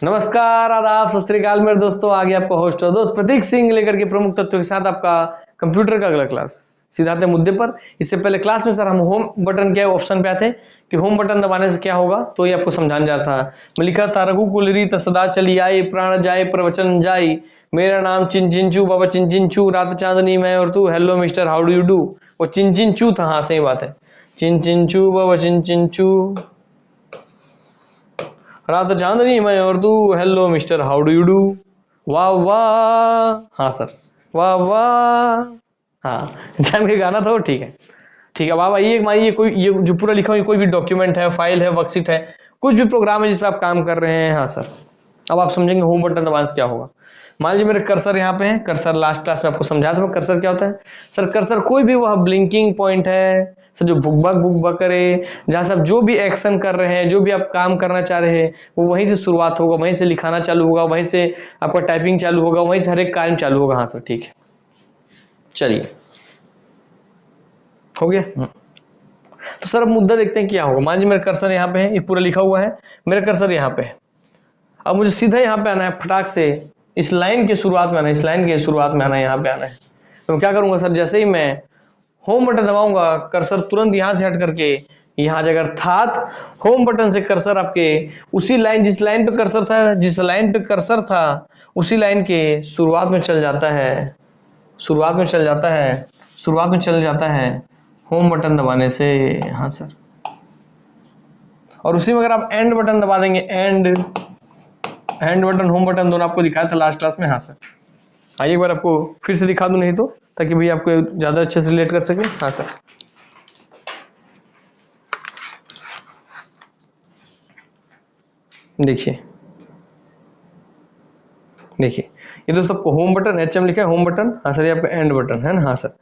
नमस्कार, आदाब, सत श्री अकाल मेरे दोस्तों। आगे आपका होस्ट और दोस्त प्रतीक सिंह लेकर के प्रमुख तथ्यों के साथ आपका कंप्यूटर का अगला क्लास। सीधा आते हैं मुद्दे पर। इससे पहले क्लास में सर हम होम बटन के ऑप्शन पे आते हैं कि होम बटन दबाने से क्या होगा, तो ये आपको समझाने जा रहा था। मैं लिखा था रघुकुल रीत सदा चली आई, प्राण जाए प्रवचन जाई, मेरा नाम चिंचिंचू बाबा चिंचिंचू, रात चांदनी मैं और तू, hello mister how do you do. वो चिंचिंचू था, हाँ सही बात है, चिंचिंचू बाबा चिंचिंचू, रात चांदनी मैं और तू, hello mister how do you do. वाह वाह, हाँ सर, वाह वाह, हाँ जान के गाना था वो, ठीक है ठीक है। अब आप आइए, मानिए कोई ये जो पूरा लिखा हुआ कोई भी डॉक्यूमेंट है, फाइल है, वर्कशीट है, कुछ भी प्रोग्राम है जिस पर आप काम कर रहे हैं। हाँ सर, अब आप समझेंगे होम बटन दबाने से क्या होगा। मान लीजिए मेरे कर्सर यहाँ पे है, कर्सर लास्ट क्लास में आपको समझाया था कर्सर क्या होता है। सर कर्सर कोई भी वह ब्लिंकिंग पॉइंट है सर, जो बुक करे, जहां से आप जो भी एक्शन कर रहे हैं, जो भी आप काम करना चाह रहे हैं, वो वहीं से शुरुआत होगा, वहीं से लिखाना चालू होगा, वहीं से आपका टाइपिंग चालू होगा, वहीं से हर एक कार्य चालू होगा। हाँ सर ठीक है, चलिए हो गया। तो सर अब मुद्दा देखते हैं क्या होगा। मान लीजिए मेरा कर्सर यहाँ पे है, ये पूरा लिखा हुआ है, मेरा कर्सर यहाँ पे है। अब मुझे सीधा यहाँ पे आना है, फटाक से इस लाइन के शुरुआत में आना है, इस लाइन के शुरुआत में आना है, यहाँ पे आना है। तो क्या करूंगा सर, जैसे ही मैं होम बटन दबाऊंगा, कर्सर तुरंत यहां से हट करके यहां आ जाएगा। अर्थात होम बटन से कर्सर आपके उसी लाइन, जिस लाइन पे कर्सर था, जिस लाइन पे कर्सर था उसी लाइन के शुरुआत में चल जाता है, शुरुआत में चल जाता है, शुरुआत में चल जाता है होम बटन दबाने से। हाँ सर, और उसी में अगर आप एंड बटन दबा देंगे, एंड बटन होम बटन दोनों आपको दिखाया था लास्ट क्लास में। हाँ सर, आइए एक बार आपको फिर से दिखा दूं, नहीं तो ताकि भैया आपको ज्यादा अच्छे से रिलेट कर सके। हाँ सर, देखिए देखिए, ये दोस्तों आपको होम बटन HM लिखा है, होम बटन। हाँ सर, ये आपका एंड बटन है ना। हाँ सर,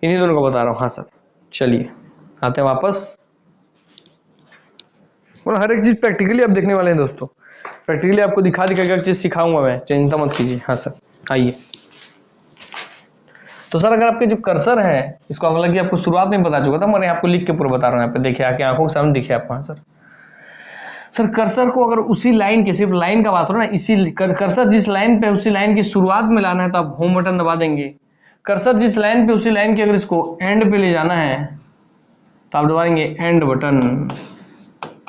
इन्हीं दोनों को बता रहा हूँ। हाँ सर, चलिए आते हैं वापस। और हर एक चीज प्रैक्टिकली आप देखने वाले हैं दोस्तों, प्रैक्टिकली आपको दिखा एक चीज सिखाऊंगा मैं, चिंता मत कीजिए। हाँ सर, आइए। तो सर अगर आपके जो कर्सर है, इसको हालांकि आपको शुरुआत में बता चुका था, मैं आपको लिख के पूरा बता रहा हूँ। यहाँ पे देखिए, आके आंखों के सामने दिखे आपको। हाँ सर, सर कर्सर को अगर उसी लाइन के, सिर्फ लाइन का बात हो ना, इसी कर्सर जिस लाइन पे उसी लाइन की शुरुआत में लाना है तो आप होम बटन दबा देंगे। कर्सर जिस लाइन पे उसी लाइन की अगर इसको एंड पे ले जाना है तो आप दबाएंगे एंड बटन।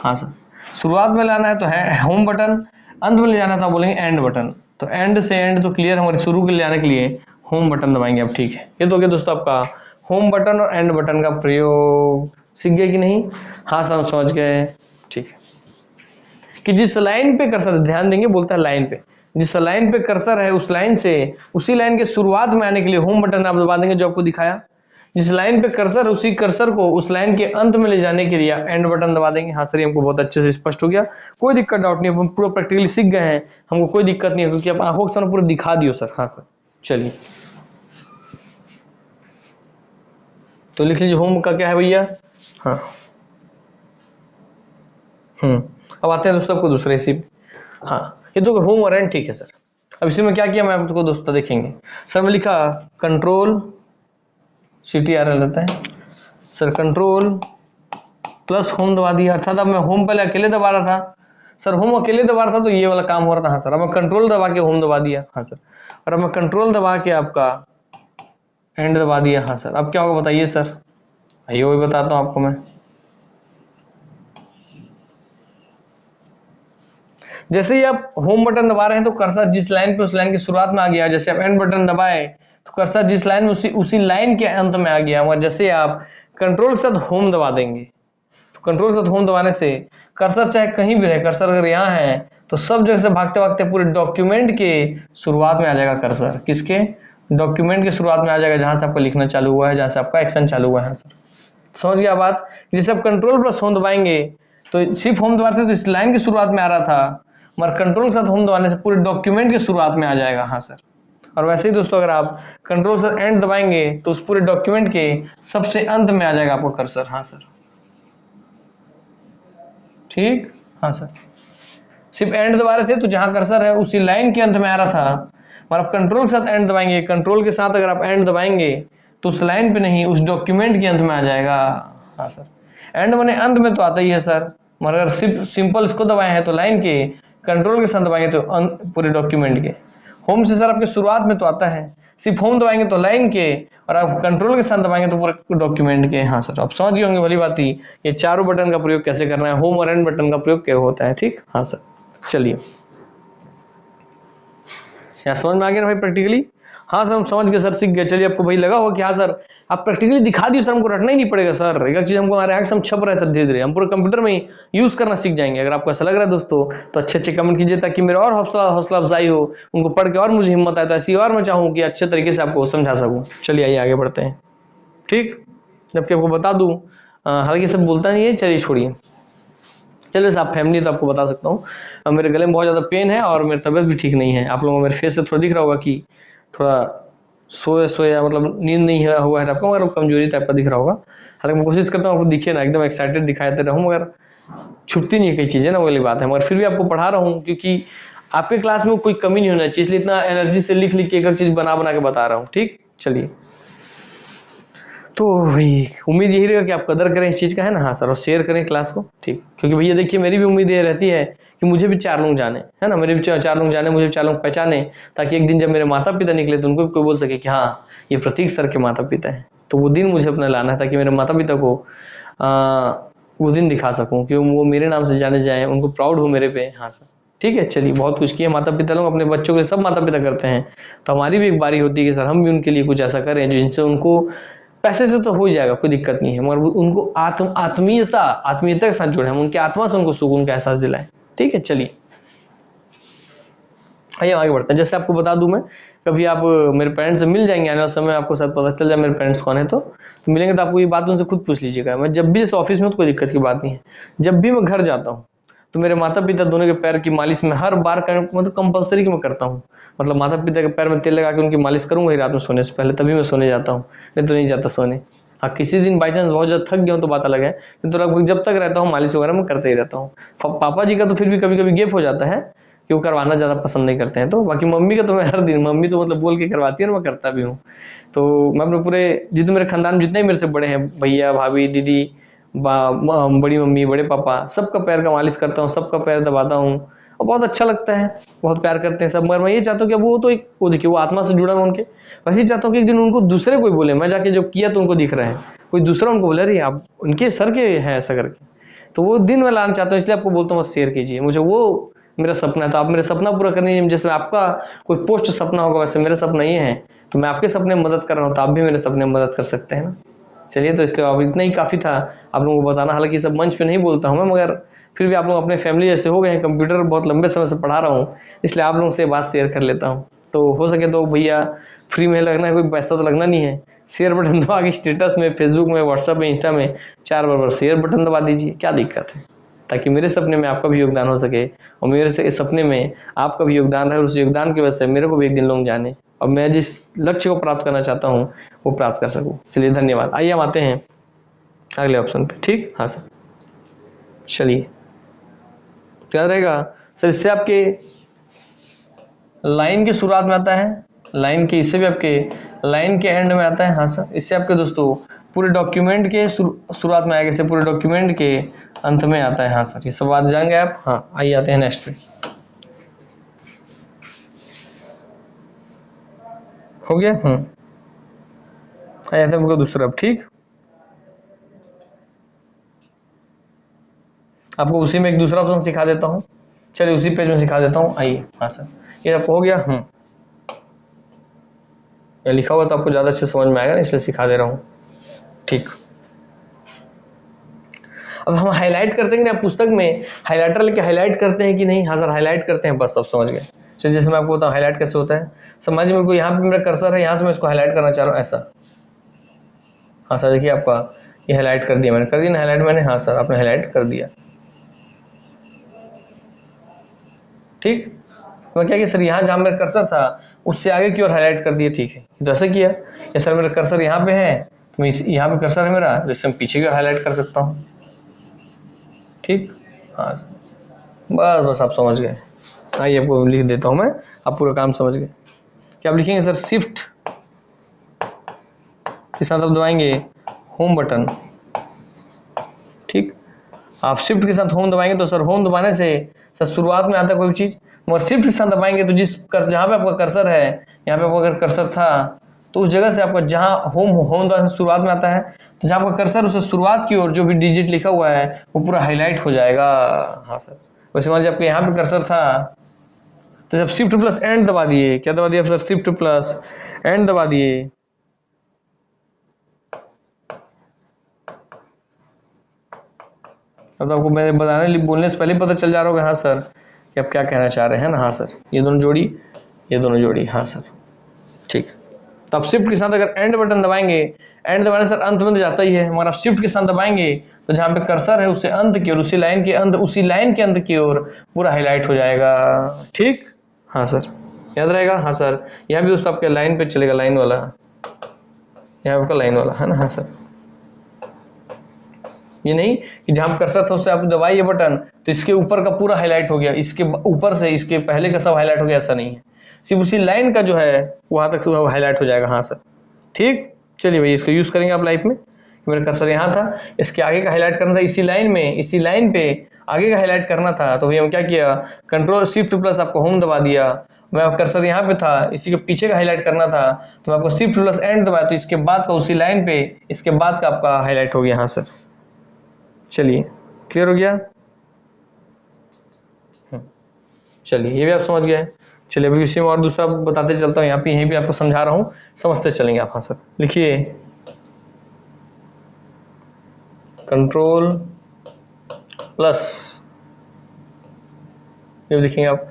हाँ सर, शुरुआत में लाना है तो है होम बटन, अंत में ले जाना है तो आप बोलेंगे एंड बटन। तो एंड से एंड तो क्लियर, हमारे शुरू के ले जाने के लिए होम बटन दबाएंगे आप। ठीक है, ये तो हो गया दोस्तों आपका होम बटन और एंड बटन का प्रयोग। सीख गए कि नहीं? हाँ सर, समझ गए। ठीक है, कि जिस लाइन पे कर्सर, ध्यान देंगे, बोलता है लाइन पे, जिस लाइन पे कर्सर है उस लाइन से उसी लाइन के शुरुआत में आने के लिए होम बटन आप दबा देंगे, जो आपको दिखाया। जिस लाइन पे कर्सर, उसी कर्सर को उस लाइन के अंत में ले जाने के लिए एंड बटन दबा देंगे। हाँ सर, ये हमको बहुत अच्छे से स्पष्ट हो गया, कोई दिक्कत डाउट नहीं, हम पूरा प्रैक्टिकली सीख गए हैं, हमको कोई दिक्कत नहीं है, क्योंकि आप आंखों के सामने पूरा दिखा दियो सर। हाँ सर, चलिए तो लिख लीजिए होम का क्या है भैया। हाँ, अब आते हैं दोस्तों आपको दूसरे इसी। हाँ, ये तो होम और एंड, ठीक है सर। अब इसी में क्या किया मैं आपको दोस्तों देखेंगे। सर मैं लिखा कंट्रोल CTRL रहता है सर, कंट्रोल प्लस होम दबा दिया। अर्थात अब मैं होम पहले अकेले दबा रहा था सर, होम अकेले दबा रहा था तो ये वाला काम हो रहा था। हाँ सर, अब मैं कंट्रोल दबा के होम दबा दिया। हाँ सर, और अब मैं कंट्रोल दबा के आपका एंड दबा दिया। हाँ सर, अब क्या होगा बताइए सर। आइए वही बताता हूँ आपको मैं। जैसे ही आप होम बटन दबा रहे हैं तो कर्सर जिस लाइन पे उस लाइन की शुरुआत में आ गया। जैसे आप एंड बटन दबाए तो कर्सर जिस लाइन में उसी लाइन के अंत में आ गया। और जैसे आप कंट्रोल के साथ होम दबा देंगे तो कंट्रोल के साथ होम दबाने से कर्सर चाहे कहीं भी रहे, कर्सर अगर यहाँ है तो सब जगह से भागते भागते पूरे डॉक्यूमेंट के शुरुआत में आ जाएगा कर्सर। किसके? डॉक्यूमेंट के शुरुआत में आ जाएगा, जहां से आपका लिखना चालू हुआ है, जहां से आपका एक्शन चालू हुआ है। सर समझ गया बात। जैसे आप कंट्रोल प्लस होम दबाएंगे तो सिर्फ होम दबाते तो इस लाइन की शुरुआत में आ रहा था, मगर कंट्रोल के साथ होम दबाने से पूरे डॉक्यूमेंट की शुरुआत में आ जाएगा। हाँ सर, और वैसे ही दोस्तों अगर आप कंट्रोल से एंड दबाएंगे तो उस पूरे डॉक्यूमेंट के सबसे अंत में आ जाएगा आपका कर्सर। हाँ सर, ठीक। हाँ सर, सिर्फ एंड दबा रहे थे तो जहां कर्सर है उसी लाइन के अंत में आ रहा था, और आप कंट्रोल के साथ एंड दबाएंगे, कंट्रोल के साथ अगर आप एंड दबाएंगे तो उस लाइन पे नहीं, उस डॉक्यूमेंट के अंत में आ जाएगा। हाँ सर, एंड माने अंत में तो आता ही है सर, मगर सिर्फ सिंपल इसको दबाए हैं तो लाइन के कंट्रोल के साथ दबाएंगे तो पूरे डॉक्यूमेंट के। होम से सर आपके शुरुआत में तो आता है, सिर्फ होम दबाएंगे तो लाइन के, और आप कंट्रोल के साथ दबाएंगे तो पूरे डॉक्यूमेंट के। हाँ सर, आप समझ गए होंगे भली बात ही ये चारों बटन का प्रयोग कैसे करना है, होम और एंड बटन का प्रयोग क्या होता है। ठीक, हाँ सर, चलिए क्या समझ में आ गया ना भाई प्रैक्टिकली? हाँ सर हम समझ गए सर, सीख गए। चलिए आपको भाई लगा होगा कि हाँ सर आप प्रैक्टिकली दिखा दिए सर, हमको रटना ही नहीं पड़ेगा सर, एक चीज हमको हमारे आंख से हम छप रहा है सर, धीरे धीरे हम पूरे कंप्यूटर में ही यूज करना सीख जाएंगे। अगर आपको ऐसा लग रहा है दोस्तों तो अच्छे अच्छे कमेंट कीजिए ताकि मेरा और हौसला अफजाई हो, उनको पढ़ के और मुझे हिम्मत आए, तो ऐसी और मैं चाहूँ कि अच्छे तरीके से आपको समझा सकूँ। चलिए आइए आगे बढ़ते हैं। ठीक, जबकि आपको बता दूं हालांकि सब बोलता नहीं है, चलिए छोड़िए। चलिए आप फैमिली तो आपको बता सकता हूँ, मेरे गले में बहुत ज़्यादा पेन है और मेरी तबीयत भी ठीक नहीं है। आप लोगों को मेरे फेस से थोड़ा दिख रहा होगा कि थोड़ा सोया मतलब नींद नहीं हुआ है आपको, मगर कमजोरी टाइप का दिख रहा होगा। हालांकि मैं कोशिश करता हूँ आपको दिखे ना, एकदम एक्साइटेड दिखाते रहूँ, मगर छुपती नहीं है कई चीज़ें ना, वो वाली बात है। मगर फिर भी आपको पढ़ा रहा हूँ क्योंकि आपके क्लास में कोई कमी नहीं होना चाहिए, इसलिए इतना एनर्जी से लिख लिख के एक एक चीज़ बना बना के बता रहा हूँ। ठीक, चलिए तो भाई उम्मीद यही रहेगा कि आप कदर करें इस चीज़ का, है ना। हाँ सर, और शेयर करें क्लास को। ठीक, क्योंकि भैया देखिए मेरी भी उम्मीद ये रहती है कि मुझे भी 4 लोग जाने, है ना, मेरे भी 4 लोग जाने, मुझे भी 4 लोग पहचाने, ताकि एक दिन जब मेरे माता पिता निकले तो उनको भी कोई बोल सके कि हाँ ये प्रतीक सर के माता पिता हैं। तो वो दिन मुझे अपना लाना है ताकि मेरे माता पिता को वो दिन दिखा सकूँ कि वो मेरे नाम से जाने जाएँ, उनको प्राउड हो मेरे पे। हाँ सर, ठीक है, चलिए बहुत कुछ किए माता पिता लोग अपने बच्चों के लिए, सब माता पिता करते हैं, तो हमारी भी एक बारी होती है कि सर हम भी उनके लिए कुछ ऐसा करें जिनसे उनको, पैसे से तो हो जाएगा कोई दिक्कत नहीं है, मगर उनको आत्मीयता के साथ जुड़े, हम उनके आत्मा से उनको सुकून का एहसास दिलाएं। ठीक है, चलिए आइए आगे बढ़ते हैं। जैसे आपको बता दूं मैं, कभी आप मेरे पेरेंट्स से मिल जाएंगे आने वाले समय, आपको शायद पता चल जाए मेरे पेरेंट्स कौन है, तो मिलेंगे तो आपको ये बात उनसे खुद पूछ लीजिएगा। मैं जब भी जैसे ऑफिस में तो कोई दिक्कत की बात नहीं है, जब भी मैं घर जाता हूँ तो मेरे माता पिता दोनों के पैर की मालिश में हर बार मतलब कंपलसरी कि मैं करता हूँ। मतलब माता पिता के पैर में तेल लगा के उनकी मालिश करूंगा ही रात में सोने से पहले, तभी मैं सोने जाता हूँ, नहीं तो नहीं जाता सोने। हाँ किसी दिन बाई चांस बहुत ज़्यादा थक गया हूँ तो बात अलग है, नहीं तो लगभग जब तक रहता हूँ मालिश वगैरह मैं करते ही रहता हूँ। पापा जी का तो फिर भी कभी कभी गैप हो जाता है कि वो करवाना ज़्यादा पसंद नहीं करते हैं, तो बाकी मम्मी का तो मैं हर दिन, मम्मी तो मतलब बोल के करवाती है और मैं करता भी हूँ। तो मैं अपने पूरे जितने मेरे खानदान जितने मेरे से बड़े हैं, भैया भाभी दीदी बड़ी मम्मी बड़े पापा, सबका पैर का मालिश करता हूँ, सबका पैर दबाता हूँ और बहुत अच्छा लगता है, बहुत प्यार करते हैं सब। मगर मैं ये चाहता हूँ कि वो तो एक वो देखिए वो आत्मा से जुड़ा है उनके, वैसे ही चाहता हूँ कि एक दिन उनको दूसरे कोई बोले, मैं जाके जो किया तो उनको दिख रहा है, कोई दूसरा उनको बोले अरे आप उनके सर के हैं ऐसा करके, तो वो दिन मैं लाना चाहता हूँ। इसलिए आपको बोलता हूँ शेयर कीजिए, मुझे वो मेरा सपना है। तो आप मेरे सपना पूरा करने, जैसे आपका कोई पोस्ट सपना होगा वैसे मेरा सपना ये है, तो मैं आपके सपने में मदद कर रहा हूँ, तो आप भी मेरे सपने में मदद कर सकते हैं ना। चलिए तो इसके अब इतना ही काफ़ी था आप लोगों को बताना। हालांकि सब मंच पे नहीं बोलता हूँ मैं, मगर फिर भी आप लोग अपने फैमिली जैसे हो गए हैं, कंप्यूटर बहुत लंबे समय से पढ़ा रहा हूँ, इसलिए आप लोगों से बात शेयर कर लेता हूँ। तो हो सके तो भैया फ्री में लगना है, कोई पैसा तो लगना नहीं है, शेयर बटन दबा के स्टेटस में, फेसबुक में, व्हाट्सएप में, इंस्टा में 4 बार शेयर बटन दबा दीजिए, क्या दिक्कत है, ताकि मेरे सपने में आपका भी योगदान हो सके और मेरे से सपने में आपका भी योगदान रहे, और उस योगदान की वजह से मेरे को भी एक दिन लोग जाने और मैं जिस लक्ष्य को प्राप्त करना चाहता हूँ वो प्राप्त कर सकूँ। चलिए धन्यवाद। आइए हम आते हैं अगले ऑप्शन पे। ठीक, हाँ सर, चलिए क्या रहेगा सर, इससे आपके लाइन की शुरुआत में आता है, लाइन के इससे भी आपके लाइन के एंड में आता है। हाँ सर, इससे आपके दोस्तों पूरे डॉक्यूमेंट के शुरुआत में आएगा, इससे पूरे डॉक्यूमेंट के अंत में आता है। हाँ सर, ये सब बात जाएंगे आप। हाँ आइए आते हैं नेक्स्ट पे। हो गया, आइए आते हैं दूसरा। अब ठीक, आपको उसी में एक दूसरा ऑप्शन सिखा देता हूँ, चलिए उसी पेज में सिखा देता हूँ। आइए, हाँ सर, ये आपको हो गया। ये लिखा हुआ तो आपको ज़्यादा अच्छे समझ में आएगा, इसलिए सिखा दे रहा हूँ। ठीक, अब हम हाईलाइट करते हैं कि नहीं, पुस्तक में हाईलाइटर लेके हाईलाइट करते हैं कि नहीं। हाँ सर, हाईलाइट करते हैं, बस सब समझ गए। चलिए जैसे मैं आपको बताऊँ हाईलाइट कैसे होता है। समझ मेरे को, यहाँ पे मेरा कर्सर है, यहाँ से मैं इसको हाईलाइट करना चाह रहा हूँ ऐसा। हाँ सर, देखिए आपका ये हाईलाइट कर दिया मैंने, कर दिया ना हाईलाइट मैंने। हाँ सर, आपने हाईलाइट कर दिया। ठीक, मैं क्या कि सर यहाँ जहाँ मेरा कर्सर था उससे आगे की ओर हाईलाइट कर दिया। ठीक है, तो ऐसा किया। या सर मेरा कर्सर यहाँ पे है, तो मैं यहाँ पे कर्सर है मेरा, जैसे मैं पीछे की ओर हाईलाइट कर सकता हूँ। ठीक, हाँ बस बस आप समझ गए। आइए आपको लिख देता हूँ मैं, आप पूरा काम समझ गए। क्या आप लिखेंगे सर, शिफ्ट के साथ आप दबाएंगे होम बटन। ठीक, आप शिफ्ट के साथ होम दबाएंगे तो सर होम दबाने से सर शुरुआत में आता है कोई भी चीज, मगर शिफ्ट के साथ दबाएंगे तो जहाँ पे आपका कर्सर है, यहाँ पे अगर कर्सर था तो उस जगह से आपका जहाँ होम होम दबाने से शुरुआत में आता है, तो जहाँ आपका कर्सर उसे शुरुआत की ओर जो भी डिजिट लिखा हुआ है वो पूरा हाईलाइट हो जाएगा। हाँ सर, वैसे मान लीजिए आपके यहाँ पे कर्सर था तो जब शिफ्ट प्लस एंड दबा दिए, क्या दबा दिया सर, शिफ्ट प्लस एंड दबा दिए, अब आपको मैंने बोलने से पहले पता चल जा रहा होगा हाँ सर कि आप क्या कहना चाह रहे हैं ना। हाँ सर, ये दोनों जोड़ी, ये दोनों जोड़ी, हाँ सर ठीक। तो आप शिफ्ट के साथ अगर एंड बटन दबाएंगे, एंड दबाने सर अंत में तो जाता ही है, मगर आप शिफ्ट के साथ दबाएंगे तो जहाँ पे कर्सर है उससे अंत की ओर, उसी लाइन के अंत की ओर पूरा हाईलाइट हो जाएगा। ठीक, हाँ सर याद रहेगा। हाँ सर, यहाँ भी दोस्तों आपके लाइन पे चलेगा, लाइन वाला, यहाँ आपका लाइन वाला है ना। हाँ सर, ये नहीं कि जहां कर्सर था उससे आप दबाइए बटन तो इसके ऊपर का पूरा हाईलाइट हो गया, इसके ऊपर से इसके पहले का सब हाईलाइट हो गया, ऐसा नहीं है, सिर्फ उसी लाइन का जो है वहां तक सब हाईलाइट हो जाएगा। हाँ सर ठीक, चलिए भाई इसको यूज करेंगे आप लाइफ में। मेरा कर्सर यहाँ था, इसके आगे का हाईलाइट करना था, इसी लाइन में, इसी लाइन पे आगे का हाईलाइट करना था, तो भैया हम क्या किया, कंट्रोल शिफ्ट प्लस आपको होम दबा दिया। मैं कर्सर यहाँ पे था, इसी के पीछे का हाईलाइट करना था तो मैं आपको शिफ्ट प्लस एंड दबाया, तो इसके बाद का उसी लाइन पे इसके बाद का आपका हाईलाइट हो गया। हाँ सर चलिए क्लियर हो गया। चलिए ये भी आप समझ गए। चलिए अभी इसी में और दूसरा बताते चलता हूँ, यहाँ पे यहीं भी आपको समझा रहा हूँ, समझते चलेंगे आप। हाँ सर लिखिए, कंट्रोल प्लस, ये लिखेंगे आप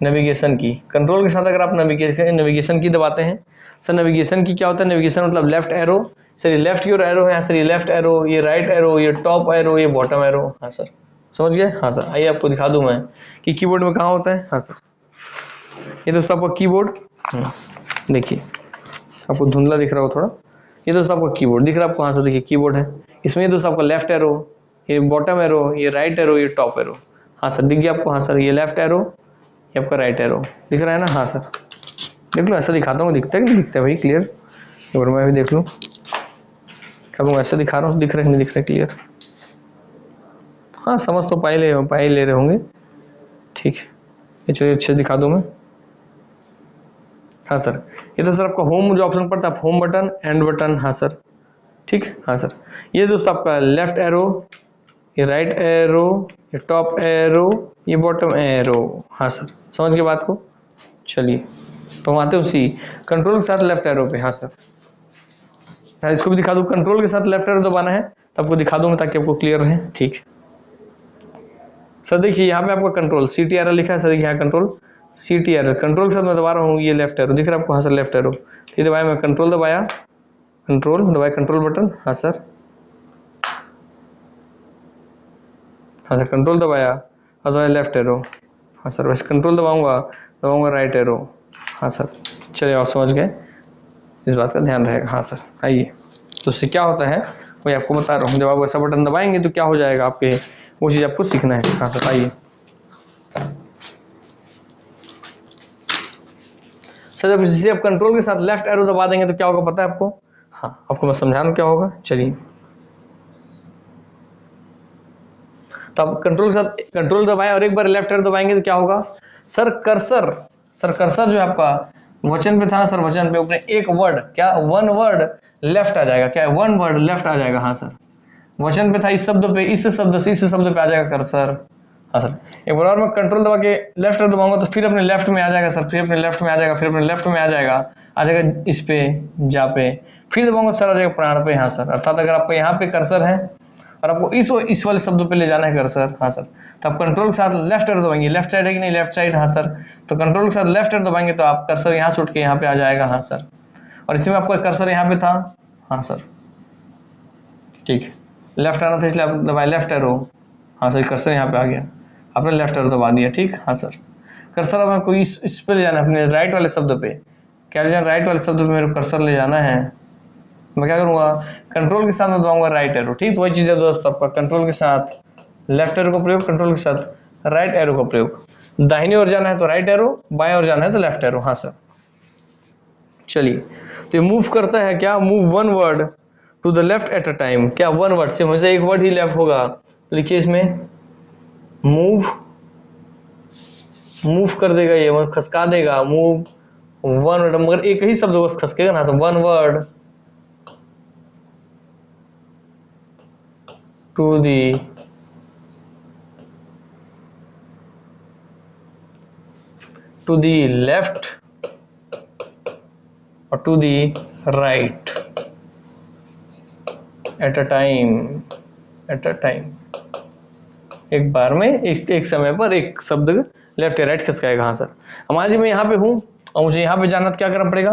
नेविगेशन की, कंट्रोल के साथ अगर आप नेविगेशन की दबाते हैं, सर नेविगेशन की क्या होता है, नेविगेशन मतलब लेफ्ट एरो, सर ये लेफ्ट की ओर एरो है, सर ये लेफ्ट एरो, ये राइट एरो, ये टॉप एरो, ये बॉटम एरो। हाँ सर समझ गए। हाँ सर आइए आपको दिखा दूं मैं कि कीबोर्ड में कहाँ होता है। हाँ सर ये दोस्तों आपका कीबोर्ड, देखिए आपको धुंधला दिख रहा हो थोड़ा, ये दोस्तों आपका कीबोर्ड दिख रहा है आपको। हाँ सर देखिए कीबोर्ड है, इसमें ये दोस्तों आपका लेफ्ट एरो, ये बॉटम एरो, ये राइट एरो, ये टॉप एरो। हाँ सर दिख गया आपको। हाँ सर ये लेफ्ट एरो, ये आपका राइट एरो दिख रहा है ना। हाँ सर देख लो, ऐसा दिखाता हूँ, दिखता है कि नहीं दिखता है भाई, क्लियर, एक बार मैं भी देख लूँ, अब मैं ऐसे दिखा रहा हूँ, दिख रहा है नहीं दिख रहा है, क्लियर। हाँ समझ तो पाई ले रहे होंगे, ठीक है, ये चलिए अच्छे दिखा दूँ मैं। हाँ सर ये तो सर आपका होम जो ऑप्शन पड़ता है, होम बटन, एंड बटन। हाँ सर ठीक। हाँ सर ये दोस्तों आपका लेफ्ट एरो, ये राइट एरो, ये टॉप एरो, ये बॉटम एरो। हाँ सर समझ गए बात को। चलिए तो हम आते हैं उसी कंट्रोल के साथ लेफ्ट एरो पे। हाँ सर इसको भी दिखा दूँ, कंट्रोल के साथ लेफ्ट एरो दबाना है तो आपको दिखा दूँ ताकि आपको क्लियर रहे। ठीक सर देखिए यहाँ पे आपका कंट्रोल CTRL लिखा है, सर देखिए यहाँ कंट्रोल CTRL, कंट्रोल के साथ मैं दबा रहा हूँ, ये लेफ्ट एरो दिख रहा है आपको। हाँ सर लेफ्ट एरो, ये दबाया मैं, कंट्रोल दबाया, कंट्रोल दबाया, कंट्रोल बटन। हाँ सर, हाँ सर कंट्रोल दबाया और दबाया लेफ्ट एरो। हाँ सर वैसे कंट्रोल दबाऊंगा राइट एरो। हाँ सर चलिए आप समझ गए, इस बात का ध्यान रहेगा। हाँ सर आइए, तो उससे क्या होता है वही आपको बता रहा हूँ, जब आप ऐसा बटन दबाएंगे तो क्या हो जाएगा आपके, वो चीज़ आपको सीखना है। हाँ सर आइए, सर जब जैसे आप कंट्रोल के साथ लेफ्ट एरो दबा देंगे तो क्या होगा पता है आपको। हाँ आपको मैं समझा रहा हूँ क्या होगा। चलिए तो आप कंट्रोल के साथ कंट्रोल दबाएं और एक बार लेफ्ट एरो दबाएंगे तो क्या होगा, सर कर्सर जो है आपका वचन पे था ना सर, वचन पे ऊपर एक वर्ड, क्या वन वर्ड लेफ्ट आ जाएगा, क्या वन वर्ड लेफ्ट आ जाएगा। हाँ सर वचन पे था इस शब्द पे, इस शब्द से इस शब्द पे आ जाएगा कर्सर। हाँ सर एक बार और मैं कंट्रोल दबा के लेफ्ट दबाऊंगा तो फिर अपने लेफ्ट में आ जाएगा सर, फिर अपने लेफ्ट में आ जाएगा, फिर अपने लेफ्ट में आ जाएगा इस पे, जा पे, फिर दबाऊंगा सर आ जाएगा प्राण पे। हाँ सर अर्थात अगर आपको यहाँ पे कर्सर है और आपको इस वाले शब्दों पे ले जाना है कर्सर। हाँ सर तो आप कंट्रोल के साथ लेफ्ट एरो दबाएंगे, लेफ्ट साइड है कि नहीं, लेफ्ट साइड। हाँ सर तो कंट्रोल के साथ लेफ्ट एरो दबाएंगे तो आप कर्सर यहाँ से उठ के यहाँ पे आ जाएगा। हाँ सर और इसमें आपका कर्सर यहाँ पे था। हाँ सर ठीक है, लेफ्ट आना था इसलिए आप दबाए लेफ्ट एरो। हाँ सर कर्सर यहाँ पे आ गया, आपने लेफ्ट एरो दबा दिया। ठीक हाँ सर कर्सर अब आपको इस पे ले जाना है, अपने राइट वाले शब्द पे, क्या ले जाना, राइट वाले शब्द पे मेरे कर्सर ले जाना है। मैं क्या करूंगा, कंट्रोल के साथ मैं दबाऊंगा राइट एरो। ठीक वही चीज़ है दोस्तों, आपका कंट्रोल के साथ लेफ्ट एरो का प्रयोग, कंट्रोल के साथ राइट एरो का प्रयोग, दाहिनी ओर जाना है तो राइट एरो, बाएं ओर जाना है तो लेफ्ट एरो। हाँ सर चलिए तो ये मूव करता है क्या, move one word to the left at a time, क्या वन वर्ड से मुझे एक वर्ड ही लेफ्ट होगा, तो लिखिए इसमें मूव, मूव कर देगा ये, मतलब खसका देगा, मूव वन वर्ड, मगर एक ही शब्द बस खसकेगा ना, one word to the left और to the right at a time, एक बार में एक समय पर एक शब्द लेफ्ट या राइट खसकाएगा। हाँ सर, मान लीजिए मैं यहाँ पे हूँ और मुझे यहाँ पे जाना, तो क्या करना पड़ेगा,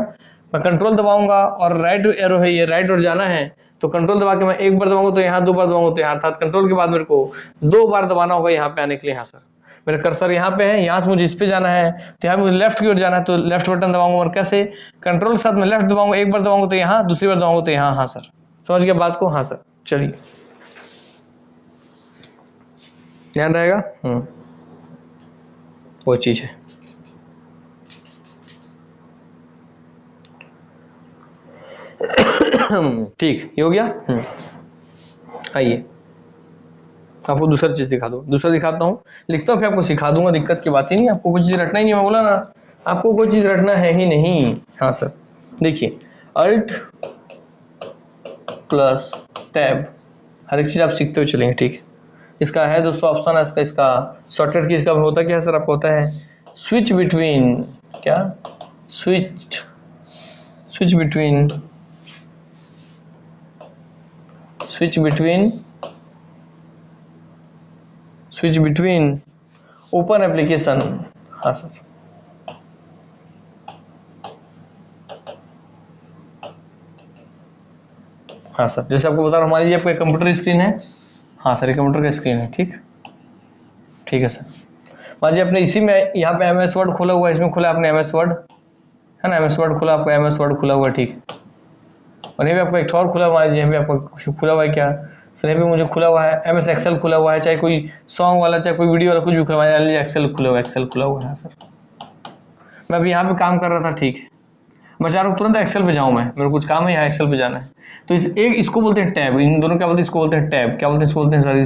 मैं कंट्रोल दबाऊंगा और राइट एरो है ये, राइट और जाना है, तो कंट्रोल दबा के मैं एक बार दबाऊंगा तो यहाँ, दो बार दबाऊंगा तो यहाँ, अर्थात कंट्रोल के बाद मेरे को 2 बार दबाना होगा यहाँ पे आने के लिए। हाँ सर, मेरा कर्सर यहाँ पे है, यहाँ से मुझे इस पे जाना है, तो यहाँ मुझे लेफ्ट की ओर जाना है, तो लेफ्ट बटन दबाऊंगा, और कैसे, कंट्रोल के साथ में लेफ्ट दबाऊंगा, एक बार दबाऊंगा तो यहाँ, दूसरी बार दबाऊंगा तो यहाँ। हाँ सर, समझ गया बात को। हाँ सर, चलिए ध्यान रहेगा। वो चीज है। ठीक, ये हो गया। आइए आपको दूसरा चीज दिखा दो, दूसरा दिखाता हूँ, लिखता हूँ फिर आपको सिखा दूंगा, दिक्कत की बात ही नहीं, आपको कुछ चीज रटना ही नहीं, मैं बोला ना आपको कोई चीज रटना है ही नहीं। हाँ सर, देखिए अल्ट प्लस टैब, हर एक चीज आप सीखते हुए चलेंगे। ठीक, इसका है दोस्तों ऑप्शन है इसका शॉर्टकट की, इसका होता क्या है सर, आपको होता है स्विच बिटवीन, क्या स्विच बिटवीन ओपन एप्लीकेशन। हाँ सर, हाँ सर, जैसे आपको बता रहा हूँ, हमारी ये आपका कंप्यूटर स्क्रीन है। हाँ सर, ये कंप्यूटर का स्क्रीन है। ठीक, ठीक है सर, मान लीजिए आपने इसी में यहाँ पे MS वर्ड खोला हुआ है, इसमें खोला आपने MS वर्ड, है ना, MS वर्ड खोला, आपको MS वर्ड खुला हुआ है। ठीक, और ये भी आपको एक और खुला हुआ है, ये भी आपको खुला हुआ है, क्या सर, ये भी मुझे खुला हुआ है, MS एक्सेल खुला हुआ है, चाहे कोई सॉन्ग वाला, चाहे कोई वीडियो वाला, कुछ भी खुला हुआ है, एक्सेल खुला हुआ है, एक्सेल खुला हुआ है। सर मैं अभी यहाँ पे काम कर रहा था। ठीक, मैं चाह रहा हूँ तुरंत एक्सेल पे जाऊँ, मैं मेरे कुछ काम है यहाँ, एक्सेल पे जाना है, तो इस एक इसको बोलते हैं टैब, इन दोनों क्या बोलते हैं, इसको बोलते हैं टैब, क्या बोलते हैं, इसको बोलते हैं सर,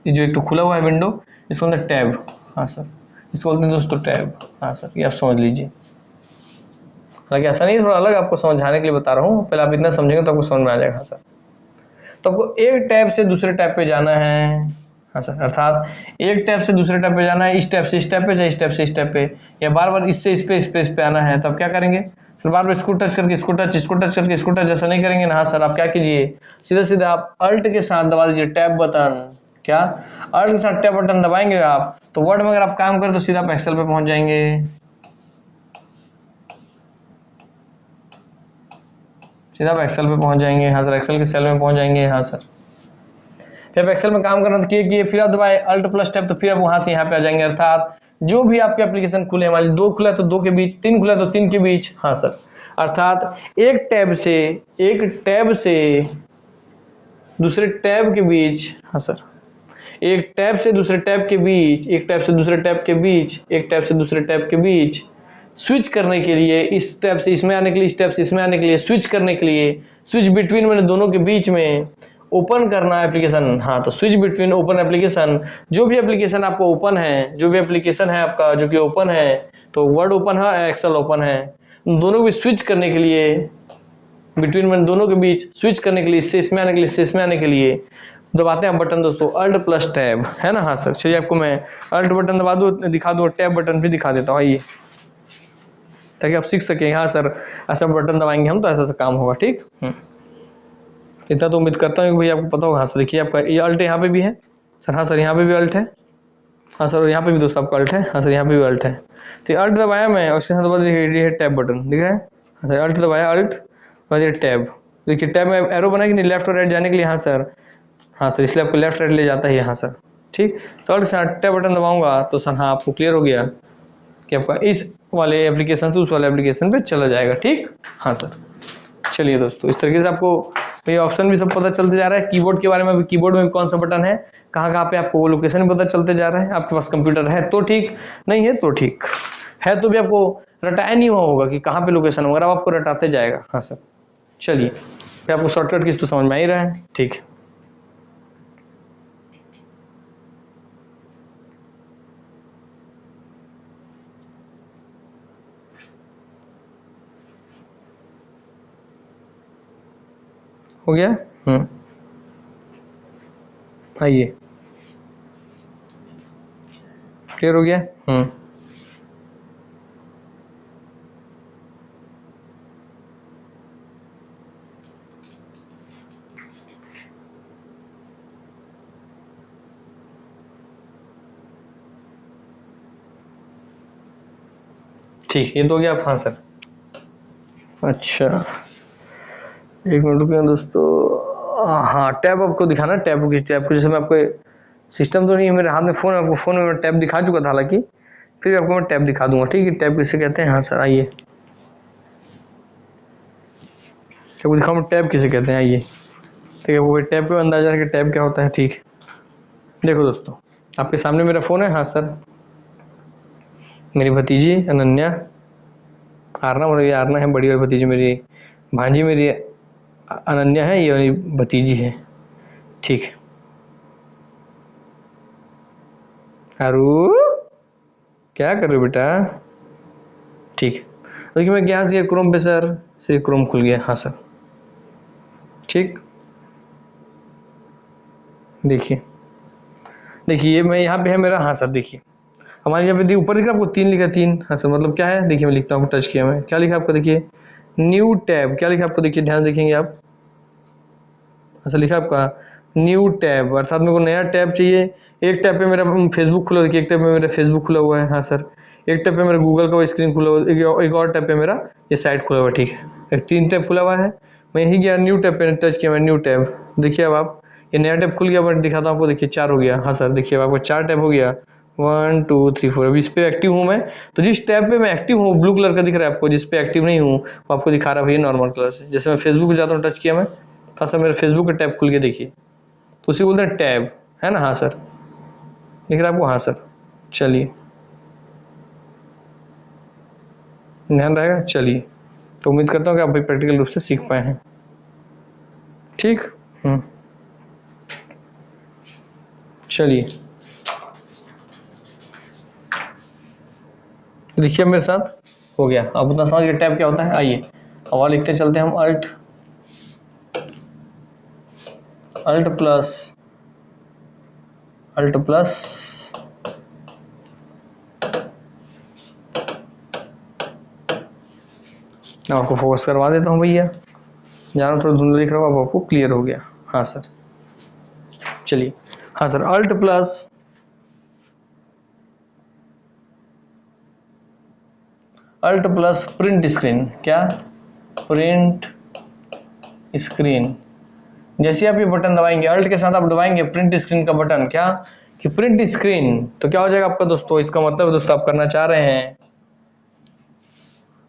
ये जो एक तो खुला हुआ है विंडो, इसको बोलते हैं टैब। हाँ सर, इसको बोलते हैं दोस्तों टैब। हाँ सर, ये आप समझ लीजिए, हालांकि ऐसा नहीं, थोड़ा अलग आपको समझाने के लिए बता रहा हूँ, पहले आप इतना समझेंगे तो आपको समझ में आ जाएगा। हाँ सर, तो आपको एक टैब से दूसरे टैब पे जाना है। हाँ सर, अर्थात एक टैब से दूसरे टैब पे जाना है, इस टैब से इस टैब पे, चाहे इस टैब से इस टैब पे, या बार बार इससे इस पे आना है, तो आप क्या करेंगे, फिर बार बार इसको टच करके इसको टच करके इसको टच, जैसा नहीं करेंगे ना। हाँ सर, आप क्या कीजिए, सीधा सीधा आप अल्ट के साथ दबा दीजिए टैब बटन, क्या अल्ट के साथ टैब बटन दबाएंगे आप, तो वर्ड में अगर आप काम करें तो सीधा आप एक्सेल पे पहुंच जाएंगे। सीधा आप एक्सेल पे पहुंच जाएंगे। हाँ सर, एक्सेल के सेल में पहुंच जाएंगे। हाँ सर, फिर आप एक्सेल में काम करना तो किए, फिर आप दबाए अल्ट प्लस टैब, तो फिर आप वहां से यहाँ पे आ जाएंगे, अर्थात जो भी आपके एप्लीकेशन खुले हैं, मान लीजिए 2 खुला है तो 2 के बीच, 3 खुला है तो 3 के बीच। हाँ सर, अर्थात एक टैब से दूसरे टैब के बीच। हाँ सर, एक टैब से दूसरे टैब के बीच, एक टैब से दूसरे टैब के बीच, एक टैब से दूसरे टैब के बीच स्विच करने के लिए, इस टैब से इसमें आने के लिए, इस टैब से इसमें आने के लिए, स्विच करने के लिए, स्विच बिटवीन मैंने दोनों के बीच में ओपन करना एप्लीकेशन। हाँ, तो स्विच बिटवीन ओपन एप्लीकेशन, जो भी एप्लीकेशन आपको ओपन है, जो भी एप्लीकेशन है आपका जो कि ओपन है, तो वर्ड ओपन है, एक्सेल ओपन है, दोनों भी स्विच करने के लिए, बिटवीन मैंने दोनों के बीच स्विच करने के लिए, इससे इसमें आने के लिए, इससे इसमें आने के लिए दबाते हैं बटन दोस्तों अल्ट प्लस टैब, है ना। हाँ सर, चलिए आपको मैं अल्ट बटन दबा दूँ, दिखा दूँ, टैब बटन भी दिखा देता हूँ, आइए, ताकि आप सीख सकें। हाँ सर, ऐसा बटन दबाएंगे हम तो ऐसा ऐसा काम होगा। ठीक, इतना तो उम्मीद करता हूँ कि भाई आपको पता होगा। हाँ सर, देखिए आपका ये अल्ट यहाँ पे भी है सर। हाँ सर, यहाँ पे भी अल्ट है। हाँ सर, यहाँ पे भी दोस्तों आपका अल्ट है। हाँ सर, यहाँ पे भी अल्ट है। तो अल्ट दबाया मैं, और उसके साथ दबा देखिए टैब बटन दिख रहा है। हाँ सर, अल्ट दबाया, अल्ट टैब, देखिए टैब में एरो बना कि नहीं, लेफ्ट और राइट जाने के लिए। हाँ सर, हाँ सर, इसलिए आपको लेफ्ट राइट ले जाता है। हाँ सर, ठीक, तो अल्ट से टैब बटन दबाऊंगा तो सर हाँ आपको क्लियर हो गया कि आपका इस वाले एप्लीकेशन से उस वाले एप्लीकेशन पे चला जाएगा। ठीक, हाँ सर, चलिए दोस्तों, इस तरीके से आपको ये ऑप्शन भी सब पता चलते जा रहा है। कीबोर्ड के बारे में भी, कीबोर्ड में भी कौन सा बटन है, कहाँ कहाँ पे आपको वो लोकेशन भी पता चलते जा रहा है। आपके पास कंप्यूटर है तो ठीक, नहीं है तो ठीक, है तो भी आपको रटाया नहीं हुआ होगा कि कहाँ पे लोकेशन वगैरह, आपको रटाते जाएगा। हाँ सर, चलिए, फिर आपको शॉर्टकट किस तो समझ में आ ही रहा है। ठीक, हो गया। आइए, क्लियर हो गया। ठीक, ये तो हो गया। हाँ सर। अच्छा, एक मिनट रुकिए दोस्तों। हाँ, टैब आपको दिखाना, टैब को जैसे मैं आपको, सिस्टम तो नहीं है मेरे हाथ में, फ़ोन आपको, फ़ोन में मैं टैब दिखा चुका था हालांकि, फिर भी आपको मैं टैब दिखा दूंगा। ठीक है, टैब किसे कहते हैं। हाँ सर, आइए आपको दिखाऊँ टैब किसे कहते हैं। आइए, ठीक है, वो टैब पे अंदाजा है कि टैब क्या होता है। ठीक, देखो दोस्तों, आपके सामने मेरा फ़ोन है। हाँ सर, मेरी भतीजी अनन्या, आरना, मतलब ये आरना है, बड़ी वाली भतीजी मेरी, भांजी मेरी अनन्या है, ये वाली भतीजी है। ठीक है, आरू क्या कर रहे हो बेटा। ठीक है, देखिए मैं यहाँ से क्रोम पे सर, से क्रोम खुल गया। हाँ सर, ठीक, देखिए देखिए मैं यहाँ पे है मेरा। हाँ सर, देखिए हमारे यहाँ पे ऊपर दिख रहा है आपको 3 लिखा है, 3। हाँ सर, मतलब क्या है, देखिए मैं लिखता हूँ, टच किया मैं, क्या लिखा आपको, देखिए न्यू टैब, क्या लिखा आपको, देखिए ध्यान देखेंगे आप। ऐसा लिखा आपका न्यू टैब, अर्थात मेरे को नया टैब चाहिए। एक टैब पे मेरा फेसबुक खुला, देखिए एक टैब पे मेरा फेसबुक खुला हुआ है। हाँ सर, एक टैब पे मेरा गूगल का स्क्रीन खुला हुआ है, एक और टैब पे मेरा ये साइट खुला हुआ है। ठीक है, एक 3 टैब खुला हुआ है। मैं यही गया न्यू टैब पे टच किया, मैं न्यू टैब, देखिए अब आप, ये नया टैब खुल गया। बट दिखाता हूँ आपको, देखिए 4 हो गया। हाँ सर, देखिए अब आपको 4 टैब हो गया, 1 2 3 4। अभी इस पे एक्टिव हूँ मैं, तो जिस टैब पे मैं एक्टिव हूँ ब्लू कलर का दिख रहा है आपको, जिस पे एक्टिव नहीं हूँ वो आपको दिखा रहा है भैया नॉर्मल कलर से। जैसे मैं फेसबुक पे जाता हूँ, टच किया मैं, हाँ सर, मेरे फेसबुक का टैब खुल गया, देखिए, तो उसी बोलते हैं टैब, है ना। हाँ सर, दिख रहा है आपको। हाँ सर, चलिए, ध्यान रहेगा। चलिए, तो उम्मीद करता हूँ कि आप भाई प्रैक्टिकल रूप से सीख पाए हैं। ठीक, चलिए, देखिए मेरे साथ हो गया। आप उतना समझ गए टैब क्या होता है। आइए अब और लिखते चलते हैं हम, alt, alt plus, alt plus, मैं आपको फोकस करवा देता हूँ भैया, जाना थोड़ा धुंधला दिख रहा हो, अब आपको क्लियर हो गया। हाँ सर, चलिए। हाँ sir, alt plus, alt plus print screen, क्या, प्रिंट स्क्रीन। जैसे आप ये बटन दबाएंगे, अल्ट के साथ आप दबाएंगे प्रिंट स्क्रीन का बटन, क्या कि प्रिंट स्क्रीन, तो क्या हो जाएगा आपका दोस्तों, इसका मतलब दोस्तों आप करना चाह रहे हैं,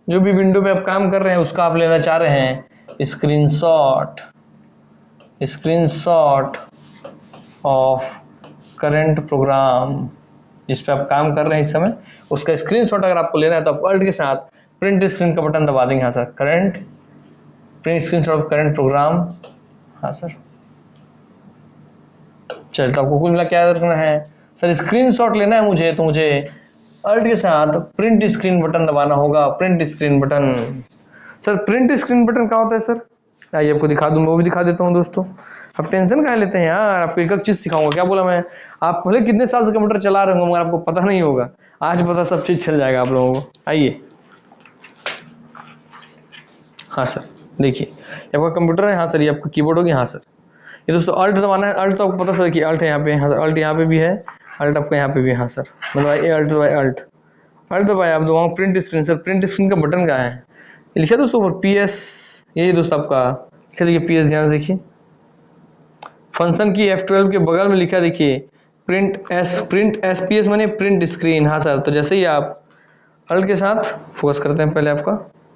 जो भी विंडो पे आप काम कर रहे हैं उसका आप लेना चाह रहे हैं screenshot, screenshot of current program, जिस पे आप काम कर रहे हैं इस समय, उसका स्क्रीनशॉट अगर आपको लेना है तो आप अल्ट के साथ प्रिंट स्क्रीन का बटन दबा देंगे। हाँ sir, current, print screenshot of current program. हाँ सर, चलिए, तो आपको कुल मिला क्या याद रखना है सर, स्क्रीनशॉट लेना है मुझे, तो मुझे अल्ट के साथ प्रिंट स्क्रीन बटन दबाना होगा, print screen button. Sir print screen button क्या होता है सर, आइए आपको दिखा दूं, मैं वो भी दिखा देता हूँ दोस्तों। आप टेंशन काहे लेते हैं यार, आपको एक एक चीज सिखाऊंगा। क्या बोला मैं, आप भले कितने साल से कंप्यूटर चला रहे होंगे मगर आपको पता नहीं होगा, आज पता सब चीज चल जाएगा आप लोगों को। आइए, हाँ सर, देखिए ये आपका कंप्यूटर है। हाँ सर, ये आपका कीबोर्ड होगी। हाँ सर, ये दोस्तों अल्ट दबाना है, अल्ट तो आपको पता सर कि अल्ट है यहाँ पे। हाँ सर, अल्ट यहाँ पे भी है, अल्ट आपका यहाँ पे भी है। हाँ सर, मतलब ये अल्ट दबाए, अल्ट, अल्ट दबाए, आप दबाओ print screen. Sir print screen का बटन कहाँ है, ये लिखा दोस्तों ऊपर पी एस, यही दोस्तों आपका लिखा, देखिए पी एस, ध्यान से देखिए, फंक्शन की F12 के बगल में लिखा देखिए प्रिंट एस पी एस माने प्रिंट स्क्रीन। हाँ सर, तो जैसे ही आप अल्ट के साथ फोकस करते हैं पहले आपका,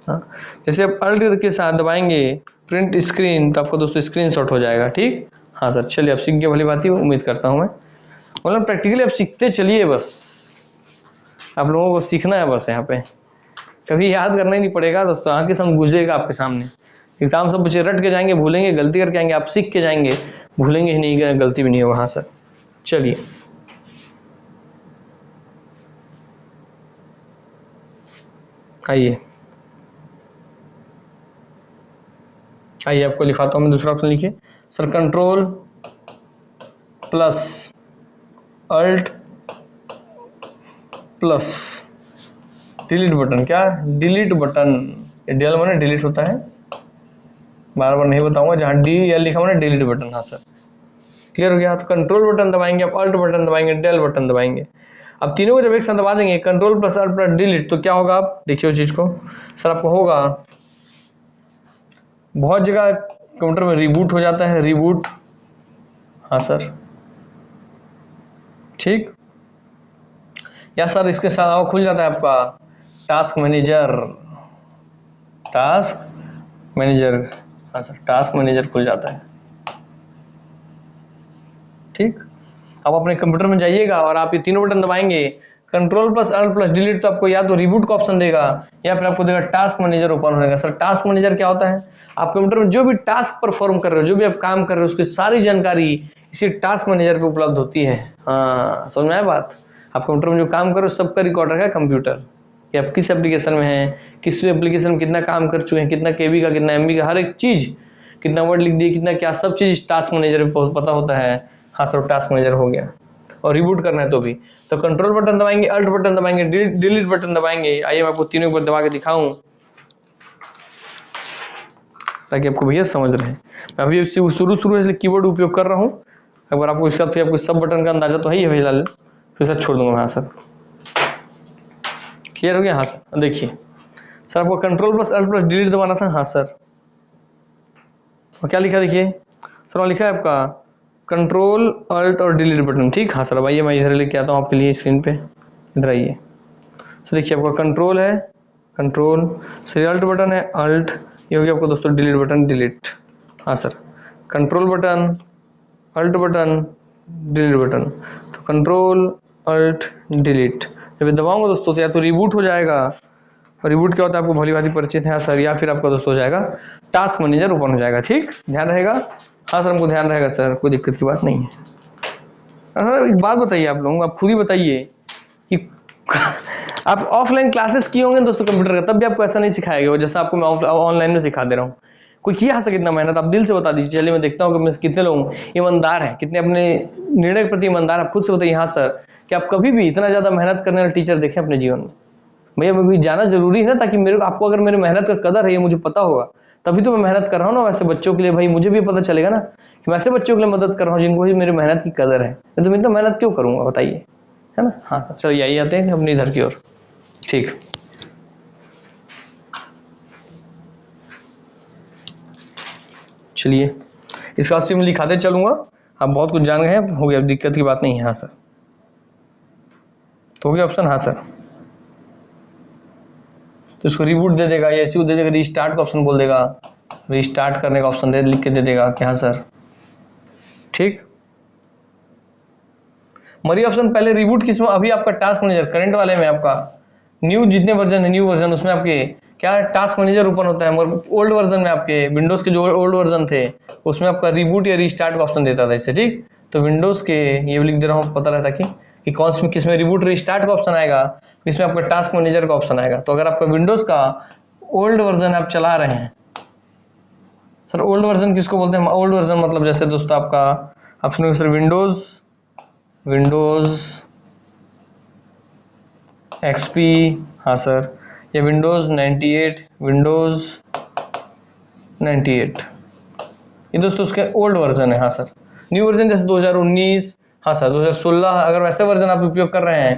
हाँ, जैसे आप अल्ट के साथ दबाएंगे प्रिंट स्क्रीन तो आपका दोस्तों स्क्रीन शॉट हो जाएगा। ठीक, हाँ सर, चलिए आप सीख गए, भली बात ही उम्मीद करता हूँ मैं, मतलब प्रैक्टिकली आप सीखते चलिए, बस आप लोगों को सीखना है बस, यहाँ पे कभी याद करना ही नहीं पड़ेगा दोस्तों, आंखें सब गुजरेगा आपके सामने। एग्जाम सब बच्चे रट के जाएंगे, भूलेंगे, गलती करके आएंगे, आप सीख के जाएंगे, भूलेंगे ही नहीं, गलती भी नहीं होगा। हाँ सर, चलिए, आइए आइए आपको लिखाता हूँ मैं, दूसरा ऑप्शन लिखिए sir. Control plus alt plus delete button. क्या डिलीट बटन, डेल माने डिलीट होता है, बार बार नहीं बताऊंगा, जहाँ डी एल लिखा हुआ ना डिलीट बटन। हाँ सर, क्लियर हो गया। तो कंट्रोल बटन दबाएंगे, आप अल्ट बटन दबाएंगे, डेल बटन दबाएंगे। अब तीनों को जब एक साथ दबा देंगे, control plus alt plus delete, तो क्या होगा आप देखिए उस चीज को सर। आपको होगा बहुत जगह कंप्यूटर में रिबूट हो जाता है, रिबूट। हाँ सर, ठीक। या सर इसके साथ खुल जाता है आपका टास्क मैनेजर, टास्क मैनेजर। हाँ सर, टास्क मैनेजर खुल जाता है, ठीक। अब अपने कंप्यूटर में जाइएगा और आप ये तीनों बटन दबाएंगे, control plus alt plus delete, तो आपको या तो रिबूट का ऑप्शन देगा या फिर आपको देगा टास्क मैनेजर ओपन होगा। सर टास्क मैनेजर क्या होता है? आप कंप्यूटर में जो भी टास्क परफॉर्म कर रहे हो, जो भी आप काम कर रहे हो, उसकी सारी जानकारी इसी टास्क मैनेजर पे उपलब्ध होती है। हाँ समझ में आया बात? आप कंप्यूटर में जो काम कर रहे हो सबका रिकॉर्ड रखा है कंप्यूटर, कि आप किस एप्लीकेशन में हैं, किस एप्लीकेशन में कितना काम कर चुके हैं, कितना केबी का, कितना एमबी का, हर एक चीज, कितना वर्ड लिख दिए, कितना क्या, सब चीज टास्क मैनेजर में पता होता है। हाँ सर, टास्क मैनेजर हो गया। और रिबूट करना है तो भी, तो कंट्रोल बटन दबाएंगे, अल्ट बटन दबाएंगे, डिलीट बटन दबाएंगे। आइए मैं आपको तीनों पर दबा के दिखाऊं ताकि आपको भैया समझ रहे हैं। मैं अभी शुरू से कीबोर्ड उपयोग कर रहा हूँ। अगर आपको इसका फिर आपको सब बटन का अंदाजा तो है ही फिलहाल, फिर सर छोड़ दूंगा। हाँ सर, क्लियर हो गया? हाँ सर, देखिए सर आपको control plus alt plus delete दबाना था। हाँ सर, और क्या लिखा देखिए सर, वहाँ लिखा है आपका कंट्रोल अल्ट और डिलीट बटन, ठीक। हाँ सर, अब आइए मैं इधर लेके आता हूँ आपके लिए स्क्रीन पे, इधर आइए। सर देखिए आपका कंट्रोल है, कंट्रोल से अल्ट बटन है, अल्ट, ये हो गया आपको दोस्तों डिलीट बटन, डिलीट। हाँ sir, control button, alt button, delete button, तो कंट्रोल अल्ट डिलीट जब दबाऊंगा दोस्तों तो या तो रिबूट हो जाएगा, और रिबूट क्या होता है आपको भली भांति परिचित है सर, या फिर आपका दोस्तों हो जाएगा टास्क मैनेजर ओपन हो जाएगा, ठीक। ध्यान रहेगा? हाँ सर, हमको ध्यान रहेगा सर, कोई दिक्कत की बात नहीं है। सर एक बात बताइए आप लोगों को, आप खुद ही बताइए कि आप ऑफलाइन क्लासेस किए होंगे दोस्तों कंप्यूटर का, तब भी आपको ऐसा नहीं सिखाया गया जैसा आपको मैं ऑनलाइन में सिखा दे रहा हूँ। कोई किया सके इतना मेहनत? आप दिल से बता दीजिए। चलिए मैं देखता हूँ कि कितने लोग ईमानदार हैं, कितने अपने निर्णय के प्रति ईमानदार। आप खुद से बताइए। हाँ सर, कि आप कभी भी इतना ज्यादा मेहनत करने वाले टीचर देखें अपने जीवन में? भैया मैं जाना जरूरी है ना, ताकि मेरे आपको अगर मेरी मेहनत का कदर है ये मुझे पता होगा, तभी तो मैं मेहनत कर रहा हूँ ना वैसे बच्चों के लिए। भाई मुझे भी पता चलेगा ना कि मैं ऐसे बच्चों के लिए मदद कर रहा हूँ जिनको भी मेरी मेहनत की कदर है, तो मैं इतना मेहनत क्यों करूंगा बताइए, है ना। हाँ सर, चलो यही आते हैं अपनी इधर की ओर, ठीक। चलिए इसका मैं लिखाते चलूंगा, आप बहुत कुछ जान गए हैं, हो गया, दिक्कत की बात नहीं है। हाँ सर, तो हो गया ऑप्शन। हाँ सर, तो इसको रिबूट दे देगा या ऐसे दे देगा, रीस्टार्ट का ऑप्शन बोल देगा, रीस्टार्ट करने का ऑप्शन लिख के दे देगा कि हाँ सर, ठीक। मरी ऑप्शन पहले रिबूट किसमें? अभी आपका टास्क मैनेजर करंट वाले में आपका न्यू जितने वर्जन है, न्यू वर्जन उसमें आपके क्या टास्क मैनेजर ओपन होता है, मगर ओल्ड वर्जन में आपके विंडोज के जो ओल्ड वर्जन थे उसमें आपका रिबूट या रीस्टार्ट का ऑप्शन देता था इससे, ठीक। तो विंडोज के ये लिख दे रहा हूँ, पता रहता कि कौन सी किसमें रिबूट रीस्टार्ट का ऑप्शन आएगा, इसमें आपका टास्क मैनेजर का ऑप्शन आएगा। तो अगर आपका विंडोज का ओल्ड वर्जन आप चला रहे हैं, सर ओल्ड वर्जन किसको बोलते हैं? ओल्ड वर्जन मतलब जैसे दोस्तों आपका आप सुनिए सर, विंडोज एक्सपी, हाँ सर, ये विंडोज 98, विंडोज 98, ये दोस्तों उसके ओल्ड वर्जन है। हाँ सर, न्यू वर्जन जैसे 2019, हाँ सर 2016, अगर वैसे वर्जन आप उपयोग कर रहे हैं,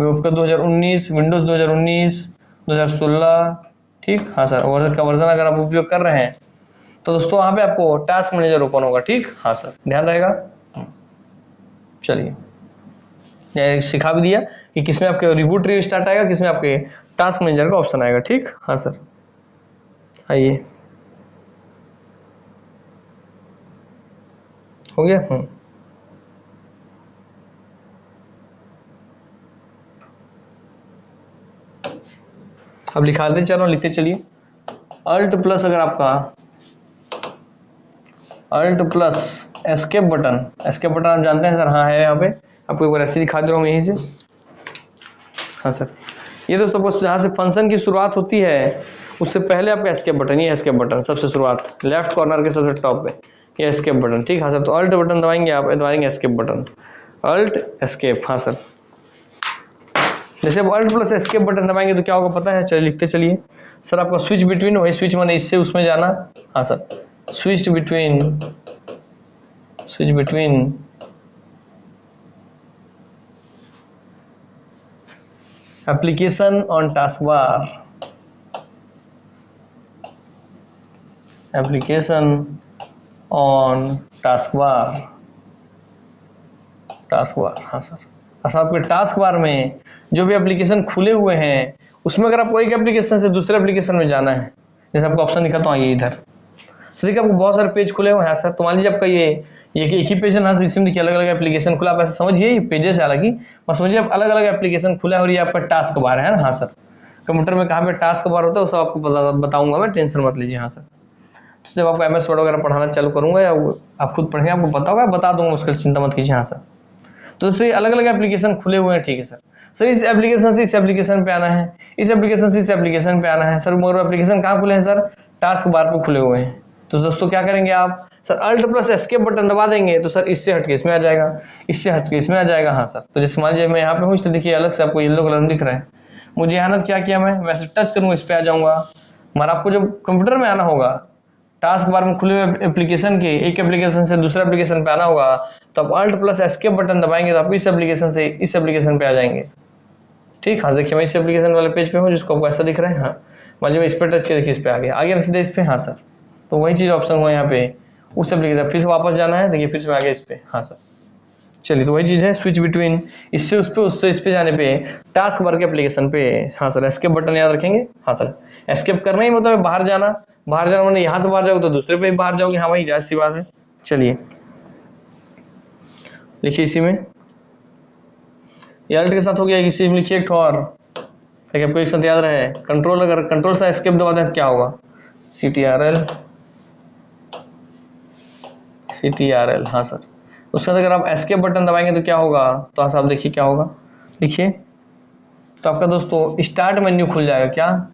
आपका 2019 विंडोज 2019 2016, ठीक। हाँ सर, वर्जन का वर्जन अगर आप उपयोग कर रहे हैं तो दोस्तों वहां पे आपको टास्क मैनेजर ओपन होगा, ठीक। हाँ सर, ध्यान रहेगा। चलिए सिखा भी दिया कि किसमें आपके रिबूट रीस्टार्ट आएगा, किसमें आपके टास्क मैनेजर का ऑप्शन आएगा, ठीक। हाँ सर, आइए हो गया। अब लिखाते चलो, लिखते चलिए। अल्ट प्लस, अगर आपका alt plus escape button, escape button आप जानते हैं सर? हाँ है यहाँ पे, आपको एक बार ऐसे दिखा दे रहा हूँ यहीं से। हाँ सर, ये दोस्तों आपको जहाँ से फंक्शन की शुरुआत होती है उससे पहले आपका एस्केप बटन, ये एस्केप बटन सबसे शुरुआत लेफ्ट कॉर्नर के सबसे टॉप पे, ये एस्केप बटन, ठीक। हाँ सर, तो अल्ट बटन दबाएंगे आप, दबाएंगे एस्केप बटन, अल्ट एस्केप। हाँ सर, जैसे अब अल्ट प्लस एस्केप बटन दबाएंगे तो क्या होगा पता है, चलिए लिखते चलिए सर। आपका स्विच बिटवीन, वही स्विच माने इससे उसमें जाना। हाँ sir, switch between application on task bar, application on task bar, task bar. हाँ सर, अच्छा आपके टास्क बार में जो भी एप्लीकेशन खुले हुए हैं उसमें अगर आपको एक एप्लीकेशन से दूसरे एप्लीकेशन में जाना है, जैसे आपको ऑप्शन दिखाता हूँ, ये इधर तो देखिए आपको बहुत सारे पेज खुले हुए हैं सर। तो मान लीजिए आपका ये एक ही पेज है ना, इसमें देखिए अलग अलग एप्लीकेशन खुला, आप ऐसे समझिए ये पेजेस है अलग ही, बस समझिए आप अलग अलग एप्लीकेशन खुला है और ये आपका टास्क बार है ना। हाँ सर, कंप्यूटर में कहाँ पे टास्क बार होता है वो सब आपको बताऊंगा मैं, टेंशन मत लीजिए। हाँ सर, तो जब आपको MS वर्ड वगैरह पढ़ाना चालू करूंगा या आप खुद पढ़ेंगे आपको पता होगा, बता दूंगा, मुश्किल चिंता मत कीजिए। हाँ सर, तो इसमें अलग अलग एप्लीकेशन खुले हुए हैं, ठीक है सर। सर इस एप्लीकेशन से इस एप्लीकेशन पे आना है, इस एप्लीकेशन से इस एप्लीकेशन पे आना है सर, मगर एप्लीकेशन कहाँ खुले हैं सर, टास्क बार पे खुले हुए हैं। तो दोस्तों क्या करेंगे आप sir, alt plus escape button दबा देंगे तो सर इससे हटके इसमें आ जाएगा, इससे हटके इसमें आ जाएगा। हाँ सर, तो जैसे मान लीजिए मैं यहाँ पे हूँ तो देखिए अलग से आपको येलो कलर में दिख रहा है, मुझे यहाँ क्या किया, मैं वैसे टच करूँगा इस पे आ जाऊंगा। मगर आपको जब कंप्यूटर में आना होगा, टास्क बार में खुले हुए एप्लीकेशन के एक एप्लीकेशन से दूसरे एप्लीकेशन पे आना होगा, तो आप अल्ट प्लस एस्केप बटन दबाएंगे तो आप इस एप्लीकेशन से इस एप्लीकेशन पे आ जाएंगे, ठीक। हाँ देखिए मैं इस एप्लीकेशन वाले पेज पे हूँ जिसको आपको ऐसा दिख रहा है। हाँ मान लीजिए मैं इस पे टच किया, देखिए इस पे आ गया सीधे इस पे। हाँ सर, तो वही चीज ऑप्शन हुआ यहाँ पे, उस एप्लीकेशन फिर से वापस जाना है, देखिए फिर से आ गया इस पे। हाँ सर, चलिए तो वही चीज है, स्विच बिटवीन, इससे उस पे उससे इस पे जाने पे टास्क बार के एप्लीकेशन पे। हाँ सर, एस्केप बटन याद रखेंगे। हाँ सर, एस्केप करना ही मतलब बाहर जाना, बाहर जाना मतलब यहाँ से बाहर जाओगे तो दूसरे पे बाहर जाओगे। हाँ भाई जाहिर सी बात है। चलिए लिखिए इसी में, ये अल्ट के साथ हो गया, इसी में लिखिए एक और ताकि आपको एक साथ याद रहे। कंट्रोल, अगर कंट्रोल से एस्केप दबा दें तो क्या होगा, CTRL। हाँ सर, उसके बाद अगर आप एस्केप बटन दबाएंगे तो क्या होगा, तो आप देखिए क्या होगा, देखिए तो आपका दोस्तों स्टार्ट मेन्यू खुल जाएगा। क्या,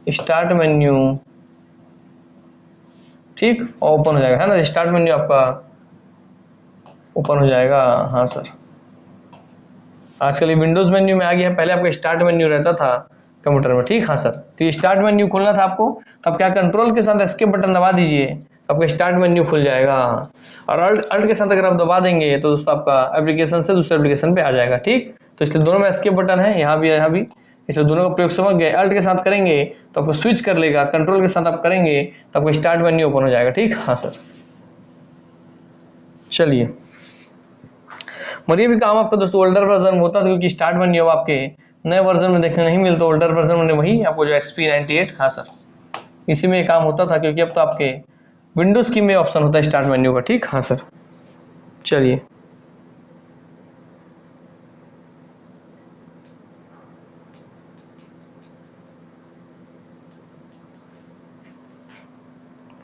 स्टार्ट मेन्यू, ठीक, और ओपन हो जाएगा, है ना, स्टार्ट मेन्यू आपका ओपन हो जाएगा। हाँ सर, आजकल ये विंडोज मेन्यू में आ गया है, पहले आपका स्टार्ट मेन्यू रहता था कंप्यूटर में, ठीक। हाँ सर, तो ये स्टार्ट मेन्यू खोलना था आपको, तो आप क्या कंट्रोल के साथ एस्केप बटन दबा दीजिए, आपका स्टार्ट मेन्यू खुल जाएगा। और अल्ट के साथ अगर आप दबा देंगे तो दोस्तों आपका एप्लीकेशन से दूसरे एप्लीकेशन पे आ जाएगा, ठीक। तो इसलिए दोनों में एस्केप बटन है, यहाँ भी यहाँ भी, इसलिए दोनों का प्रयोग समझ गए। अल्ट के साथ करेंगे तो आपको स्विच कर लेगा, कंट्रोल के साथ आप करेंगे तो आपको स्टार्ट मेन्यू ओपन हो जाएगा, ठीक। हाँ सर, चलिए मगर ये भी काम आपका दोस्तों ओल्डर वर्जन में होता था, क्योंकि स्टार्ट मेन्यू अब आपके नए वर्जन में देखने नहीं मिलता, ओल्डर वर्जन में वही आपको जो XP98। हाँ सर, इसी में ये काम होता था, क्योंकि अब तो आपके विंडोज की में ऑप्शन होता है स्टार्ट मेन्यू का, ठीक। हाँ सर, चलिए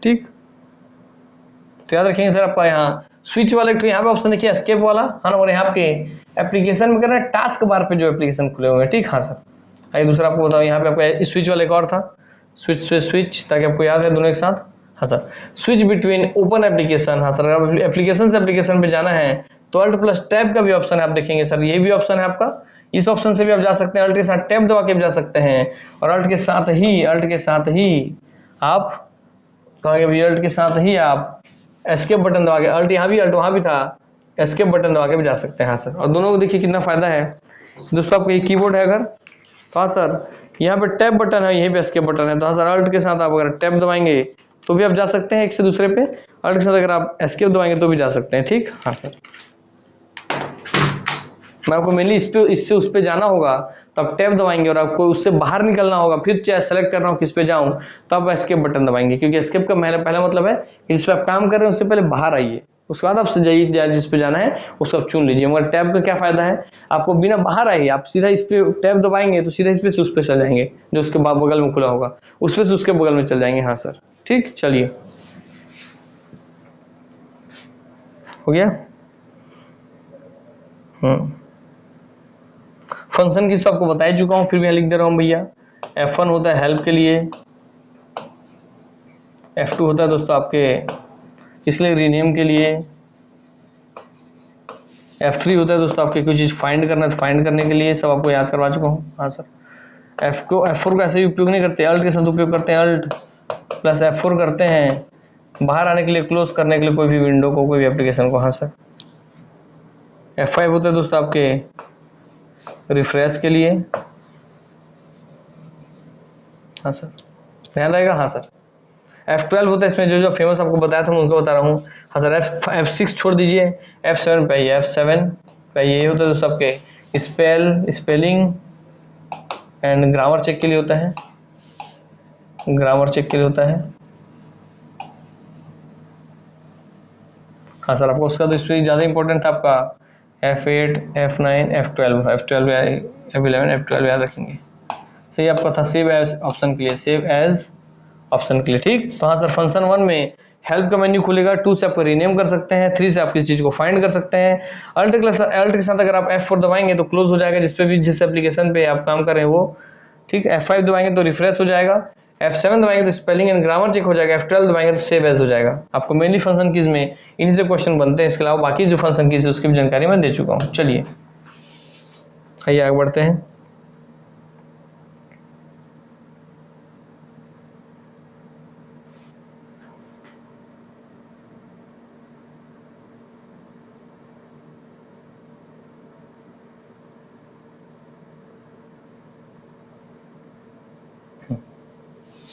ठीक, तो याद रखेंगे सर आपका यहाँ स्विच वाले तो यहाँ पे ऑप्शन देखिए एस्केप वाला, हाँ ना, और यहाँ पे एप्लीकेशन में करना है टास्क बार पे जो एप्लीकेशन खुले हुए हैं, ठीक। हाँ सर, आइए दूसरा आपको बताओ, यहाँ पे आपका स्विच वाला एक और था, स्विच ताकि आपको याद है दोनों एक साथ। हाँ sir, switch between open application. हाँ सर, अगर एप्लीकेशन से एप्लीकेशन पे जाना है तो अल्ट प्लस टैब का भी ऑप्शन है, आप देखेंगे सर ये भी ऑप्शन है आपका, इस ऑप्शन से भी आप जा सकते हैं, अल्ट के साथ टैब दबा के भी जा सकते हैं, और अल्ट के साथ ही आप कहेंगे भी, अल्ट के साथ ही आप एस्केप बटन दबा के, अल्ट यहाँ भी अल्ट वहाँ भी था, एस्केप बटन दबा के भी जा सकते हैं। हाँ सर, और दोनों को देखिए कितना फायदा है दोस्तों, आपको ये कीबोर्ड है अगर, तो हाँ सर यहाँ पे टैब बटन है, यहीं पे एस्केप बटन है, तो हाँ सर अल्ट के साथ आप अगर टैब दबाएंगे तो भी आप जा सकते हैं एक से दूसरे पे, अल्ट के साथ अगर आप एस्केप दबाएंगे तो भी जा सकते हैं, ठीक। हाँ सर, मैं आपको मेनली इससे उस पे जाना होगा तो आप टैब दबाएंगे, और आपको उससे बाहर निकलना होगा, फिर चाहे सेलेक्ट कर रहा हूँ किस पे जाऊँ तो आप एस्केप बटन दबाएंगे, क्योंकि एस्केप का पहला मतलब है कि जिस पे आप काम कर रहे हैं उससे पहले बाहर आइए, उसके बाद आप जाइए जिस पे जाना है उसको आप चुन लीजिए। मगर टैब का क्या फायदा है, आपको बिना बाहर आए आप सीधा इस पे टैब दबाएंगे तो सीधा इस पे से उस पे चल जाएंगे, जो उसके बगल में खुला होगा उस पे से उसके बगल में चल जाएंगे। हाँ सर, ठीक, चलिए हो गया। फंक्शन की आपको बता ही चुका हूँ, फिर भी यहाँ लिख दे रहा हूँ भैया, F1 होता है हेल्प के लिए, F2 होता है दोस्तों आपके किसके लिए, रीनेम के लिए। F3 होता है दोस्तों आपके कोई चीज़ फाइंड करना है तो फाइंड करने के लिए, सब आपको याद करवा चुका हूँ। हाँ सर, F4 को ऐसे ही उपयोग नहीं करते, अल्ट के साथ उपयोग करते हैं, अल्ट प्लस F4 करते हैं बाहर आने के लिए, क्लोज करने के लिए कोई भी विंडो को, कोई भी एप्लीकेशन को। हाँ सर, F5 होता है दोस्तों आपके रिफ्रेश के लिए। हाँ सर, ध्यान रहेगा। हाँ सर, F12 होता है, इसमें जो जो फेमस आपको बताया था मैं उनको बता रहा हूँ। हाँ सर, F6 छोड़ दीजिए, F7 पे आइए। F7 पे आइए, ये होता है दोस्तों आपके स्पेलिंग एंड ग्रामर चेक के लिए होता है, ग्रामर चेक के लिए होता है। हाँ सर, आपको उसका तो इसमें ज़्यादा इंपॉर्टेंट था आपका F8, F9, F12, F11, F12 याद रखेंगे। सही आपका था सेव एज ऑप्शन के लिए, सेव एज ऑप्शन के लिए। ठीक, तो हाँ सर, फंक्शन 1 में हेल्प का मेन्यू खुलेगा, 2 से आप रीनेम कर सकते हैं, 3 से आप किसी चीज को फाइंड कर सकते हैं। अल्ट के साथ अगर आप F4 दबाएंगे तो क्लोज हो जाएगा, जिसपे भी जिस एप्लीकेशन पे आप काम कर रहे हैं वो। ठीक, F5 दबाएंगे तो रिफ्रेश हो जाएगा, F7 दबाएंगे तो स्पेलिंग एंड ग्रामर चेक हो जाएगा, F12 दबाएंगे तो सेव एज हो जाएगा। आपको मेनली फंक्शन कीज में इन्हीं से क्वेश्चन बनते हैं, इसके अलावा बाकी जो फंक्शन कीज है उसकी भी जानकारी मैं दे चुका हूँ। चलिए आइए आगे बढ़ते हैं।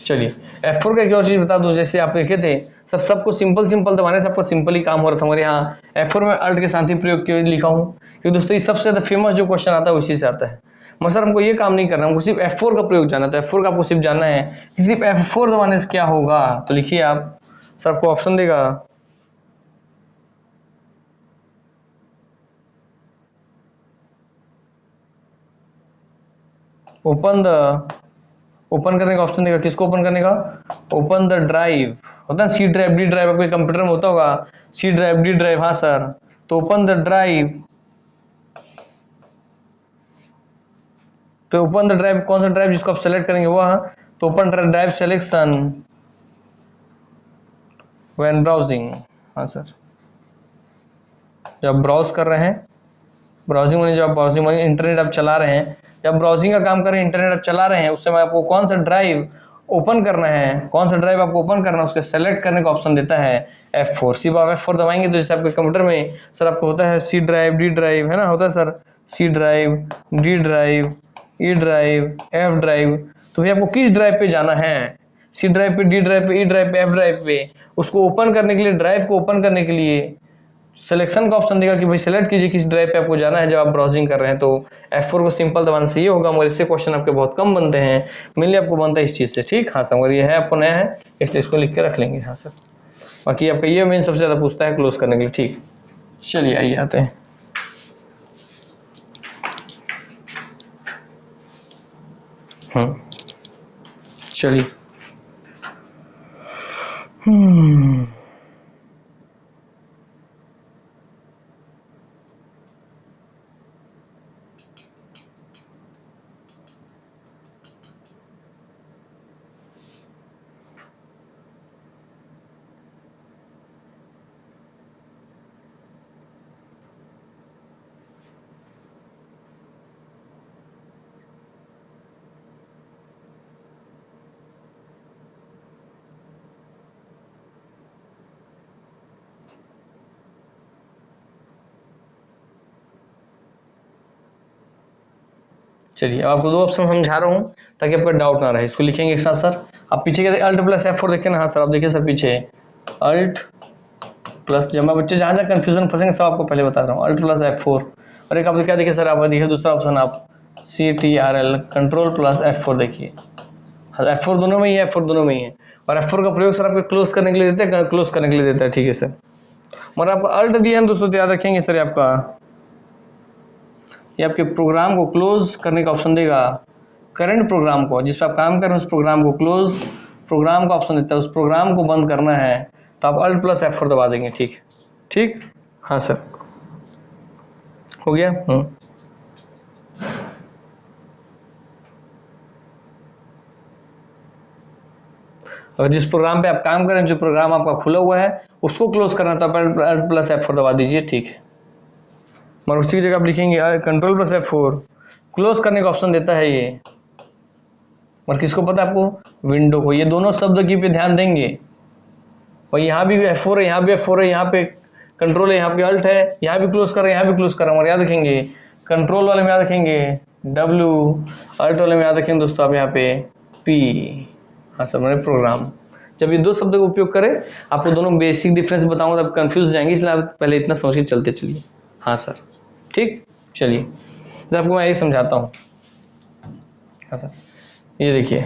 चलिए F4 का एक और चीज बता दूं, जैसे आप देखे थे सर, सबको सिंपल दबाने से आपको सिंपल ही काम हो रहा था हमारे यहाँ। F4 में अल्ट के साथ ही प्रयोग क्यों लिखा हूँ, क्योंकि दोस्तों ये सबसे ज्यादा फेमस जो क्वेश्चन आता है उसी से आता है। मगर सर हमको ये काम नहीं करना, हमको सिर्फ F4 का प्रयोग जानना, तो F4 का आपको सिर्फ जानना है कि सिर्फ F4 दबाने से क्या होगा। तो लिखिए आप, सर आपको ऑप्शन देगा, ओपन द, ओपन करने का ऑप्शन देगा, किसको ओपन करने का, ओपन द ड्राइव। होता है सी ड्राइव, डी ड्राइव, आपके कंप्यूटर में होता होगा सी ड्राइव, डी ड्राइव। हाँ सर, तो ओपन द ड्राइव, तो ओपन द ड्राइव, कौन सा ड्राइव जिसको आप सेलेक्ट करेंगे वह, तो open drive selection when browsing. हाँ सर, जब ब्राउज कर रहे हैं, ब्राउजिंग में, जब ब्राउजिंग में इंटरनेट आप चला रहे हैं, जब ब्राउजिंग का काम कर रहे हैं, इंटरनेट आप चला रहे हैं, उस समय आपको कौन सा ड्राइव ओपन करना है, कौन सा ड्राइव आपको ओपन करना है, उसके सेलेक्ट करने का ऑप्शन देता है F4। सिर्फ आप F4 दबाएंगे तो जैसे आपके कंप्यूटर में सर आपको होता है सी ड्राइव, डी ड्राइव, है ना, होता है sir C drive, D drive, E drive, F drive. तो भैया आपको किस ड्राइव पे जाना है, सी ड्राइव पे, डी ड्राइव पे, ई ड्राइव पे, एफ ड्राइव पे। उसको ओपन करने के लिए, ड्राइव को ओपन करने के लिए सिलेक्शन का ऑप्शन देगा कि भाई सेलेक्ट कीजिए किस ड्राइव पे आपको जाना है जब आप ब्राउजिंग कर रहे हैं। तो F4 को सिंपल दबाने से ये होगा, मगर इससे क्वेश्चन आपके बहुत कम बनते हैं, मेनली आपको बनता है इस चीज से। ठीक, हाँ सर, मगर ये है आपको नया है इसलिए इसको लिख के रख लेंगे। हाँ सर, बाकी आपका ये मेन सबसे ज्यादा पूछता है क्लोज करने के लिए। ठीक, चलिए आइए आते हैं। चलिए चलिए, अब आपको दो ऑप्शन समझा रहा हूँ ताकि आपका डाउट ना रहे। इसको लिखेंगे एक साथ सर, आप पीछे के अल्ट प्लस F4 देखते ना। हाँ सर, आप देखिए सर पीछे अल्ट प्लस, जब मैं बच्चे जहाँ जहाँ कंफ्यूजन फंसेंगे सब आपको पहले बता रहा हूँ, अल्ट प्लस F4। और एक आप क्या देखिए सर, आप देखिए दूसरा ऑप्शन, आप CTRL कंट्रोल प्लस F4 देखिए। F4 दोनों में ही है, F4 दोनों में ही है। और F4 का प्रयोग सर आपको क्लोज करने के लिए देते हैं, क्लोज करने के लिए देता है। ठीक है सर, मगर आपको अल्ट दिया है दोस्तों, तो याद रखेंगे सर, ये आपके प्रोग्राम को क्लोज करने का ऑप्शन देगा, करंट प्रोग्राम को जिस पर आप काम कर रहे हैं उस प्रोग्राम को क्लोज प्रोग्राम का ऑप्शन देता है, उस प्रोग्राम को बंद करना है तो आप अल्ट प्लस F4 दबा देंगे। ठीक, ठीक, हाँ सर, हो गया। और जिस प्रोग्राम पे आप काम करें, जो प्रोग्राम आपका खुला हुआ है उसको क्लोज करना तो आप Alt+F4 दबा दीजिए, ठीक है। और उसी की जगह आप लिखेंगे Ctrl+F4, क्लोज करने का ऑप्शन देता है ये। और किसको पता है आपको? विंडो को। ये दोनों शब्द की पे ध्यान देंगे। और यहाँ भी F4 है, यहाँ भी F4 है, यहाँ पे कंट्रोल है, यहाँ पे अल्ट है, यहाँ भी क्लोज कर रहे हैं, यहाँ भी क्लोज कर रहे हैं। और याद रखेंगे कंट्रोल वाले में याद रखेंगे W, अल्ट वाले में याद रखेंगे दोस्तों आप यहाँ पे P। हाँ सर, मैंने प्रोग्राम। जब ये दो शब्द का उपयोग करें, आपको दोनों बेसिक डिफरेंस बताऊंगा, तब कंफ्यूज हो जाएंगे, इसलिए आप पहले इतना समझ के चलते चलिए। हाँ सर, ठीक, चलिए तो आपको मैं ये समझाता हूँ। हाँ सर, ये देखिए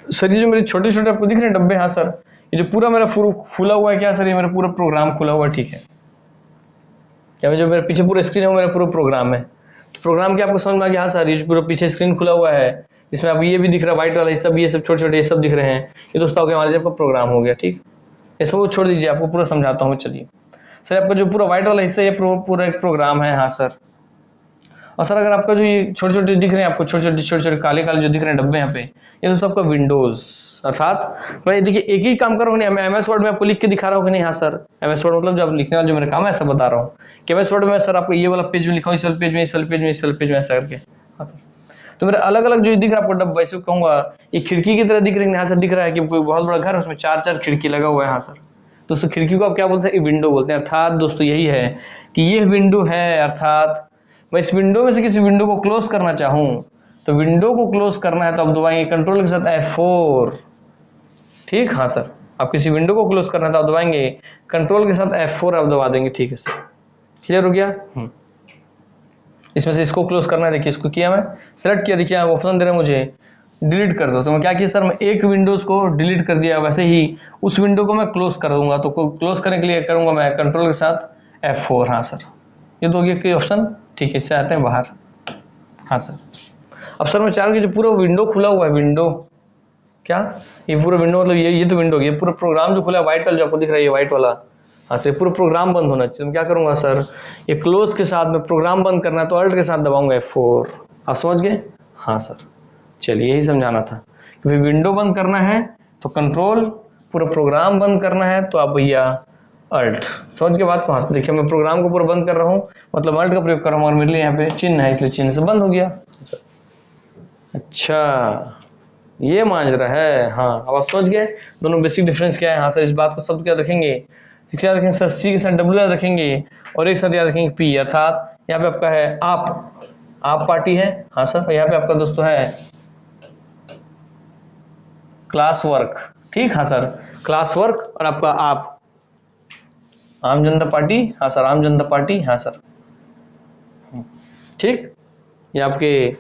सर, ये जो मेरे छोटे छोटे आपको दिख रहे हैं डब्बे, हाँ सर, ये जो पूरा मेरा खुला हुआ है क्या सर? ये मेरा पूरा प्रोग्राम खुला हुआ है, ठीक है। या जो मेरे पीछे पूरा स्क्रीन है वो मेरा पूरा प्रोग्राम है। तो प्रोग्राम क्या आपको समझ में आ गया? हाँ सर, ये जो पूरा पीछे स्क्रीन खुला हुआ है, जिसमें आप ये भी दिख रहा है व्हाइट वाला, ये सब छोटे छोटे ये सब दिख रहे हैं, ये दोस्तों आपके मान लीजिए आपका प्रोग्राम हो गया, ठीक। ये सब छोड़ दीजिए, आपको पूरा समझाता हूँ। चलिए सर, आपका जो पूरा व्हाइट वाला हिस्सा, ये पूरा एक प्रोग्राम है। हाँ सर, और सर अगर आपका जो ये छोटे छोटे दिख रहे हैं आपको, छोटे छोटे काले काले जो दिख रहे हैं डब्बे यहाँ पे, ये दोस्तों आपका विंडोज। अर्थात भाई देखिए, एक ही काम करो, नहीं मैं MS वर्ड में आपको लिख के दिखा रहा हूँ कि नहीं? हाँ सर, MS वर्ड मतलब जब लिखने वाला जो मेरा काम है ऐसा बता रहा हूँ कि MS वर्ड में सर आपको ये वाला पेज में लिखा हूँ, इस वाले पेज में, इस वाले पेज में, इस वाले पेज में, ऐसा करके। हाँ सर, तो मेरा अलग अलग जो दिख रहा है आपको डब्बा, इसको कहूंगा ये खिड़की की तरह दिख रही है। हाँ सर, दिख रहा है कि कोई बहुत बड़ा घर है, उसमें 4 खिड़की लगा हुआ है। हाँ सर, तो उस खिड़की को आप क्या बोलते हैं? विंडो बोलते हैं। अर्थात दोस्तों यही है कि ये विंडो है, अर्थात मैं इस विंडो में से किसी विंडो को क्लोज करना चाहूं, तो विंडो को क्लोज करना है तो आप दबाएंगे कंट्रोल के साथ F4, ठीक। हाँ सर, आप किसी विंडो को क्लोज करना है तो आप दबाएंगे कंट्रोल के साथ F4, आप दबा देंगे, ठीक है सर। क्लियर हो गया? इसमें से इसको क्लोज करना है, देखिए इसको किया, मैं सेलेक्ट किया, देखिए ऑप्शन दे रहे हैं मुझे डिलीट कर दो, तो मैं क्या किया सर, मैं एक विंडोज को डिलीट कर दिया। वैसे ही उस विंडो को मैं क्लोज कर दूंगा, तो क्लोज करने के लिए करूंगा मैं कंट्रोल के साथ F4। हाँ सर, ये दो गया ऑप्शन, ठीक है। इससे आते हैं बाहर। हाँ सर, अब सर मैं चाह रहा हूँ कि जो पूरा विंडो खुला हुआ है, विंडो क्या, ये पूरा विंडो मतलब ये तो विंडो, ये पूरा प्रोग्राम जो खुला है व्हाइट वाला जो आपको दिख रहा है, ये व्हाइट वाला। हाँ सर, पूरा प्रोग्राम बंद होना चाहिए। मैं क्या करूंगा सर, ये क्लोज के साथ में प्रोग्राम बंद करना है तो अल्ट के साथ दबाऊंगा F4। आप समझ गए? हाँ सर, चलिए यही समझाना था कि भाई विंडो बंद करना है तो कंट्रोल, पूरा प्रोग्राम बंद करना है तो आप भैया अल्ट। समझ के बात को? हाँ देखिए, मैं प्रोग्राम को पूरा बंद कर रहा हूँ, मतलब अल्ट का प्रयोग कर रहा हूँ, और मेरे लिए यहाँ पे चिन्ह है, इसलिए चिन्ह से बंद हो गया। अच्छा, ये मान रहा है। हाँ, अब आप समझ गए दोनों बेसिक डिफरेंस क्या है। हाँ सर, इस बात को शब्द क्या रखेंगे, क्या रखेंगे सर? C के साथ W याद रखेंगे और एक साथ याद रखेंगे P, अर्थात यहाँ पे आपका है आप पार्टी है। हाँ सर, यहाँ पे आपका दोस्तों है क्लास वर्क, ठीक। हाँ सर, क्लास वर्क, और आपका आप आम जनता पार्टी। हाँ सर, आम जनता पार्टी। हाँ सर, ठीक। ये आपके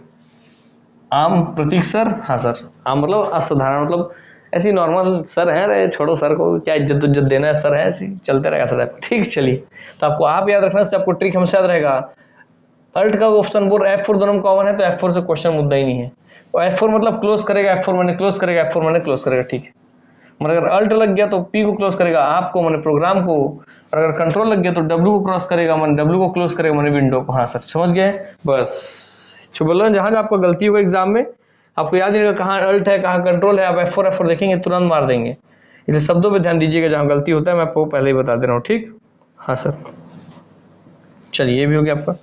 आम प्रतीक सर। हाँ सर, आम मतलब असाधारण, मतलब ऐसी नॉर्मल सर है, रे छोड़ो सर को क्या इज्जत उज्जत देना है, सर है ऐसी चलते रहेगा सर, ठीक। चलिए, तो आपको आप याद रखना से आपको ट्रिक हमेशा याद रहेगा। अल्ट का ऑप्शन बोल F4 दोनों में कॉमन है, तो F4 से क्वेश्चन मुद्दा ही नहीं है। और F4 मतलब क्लोज करेगा, F4 मैंने क्लोज करेगा, F4 मैंने क्लोज करेगा, ठीक है। मगर अगर अल्ट लग गया तो P को क्लोज करेगा, आपको मैंने प्रोग्राम को, और अगर कंट्रोल लग गया तो W को क्रॉस करेगा, मैंने W को क्लोज करेगा, मैंने विंडो को। हाँ सर, समझ गए? बस जो बोल रहे हैं, जहां आपको गलती होगा एग्जाम में, आपको याद नहीं रहेगा कहाँ अल्ट है कहाँ कंट्रोल है, आप F4 देखेंगे तुरंत मार देंगे। इसलिए शब्दों पे ध्यान दीजिएगा, जहां गलती होता है मैं आपको पहले ही बता दे रहा हूँ, ठीक। हाँ सर, चलिए ये भी हो गया आपका।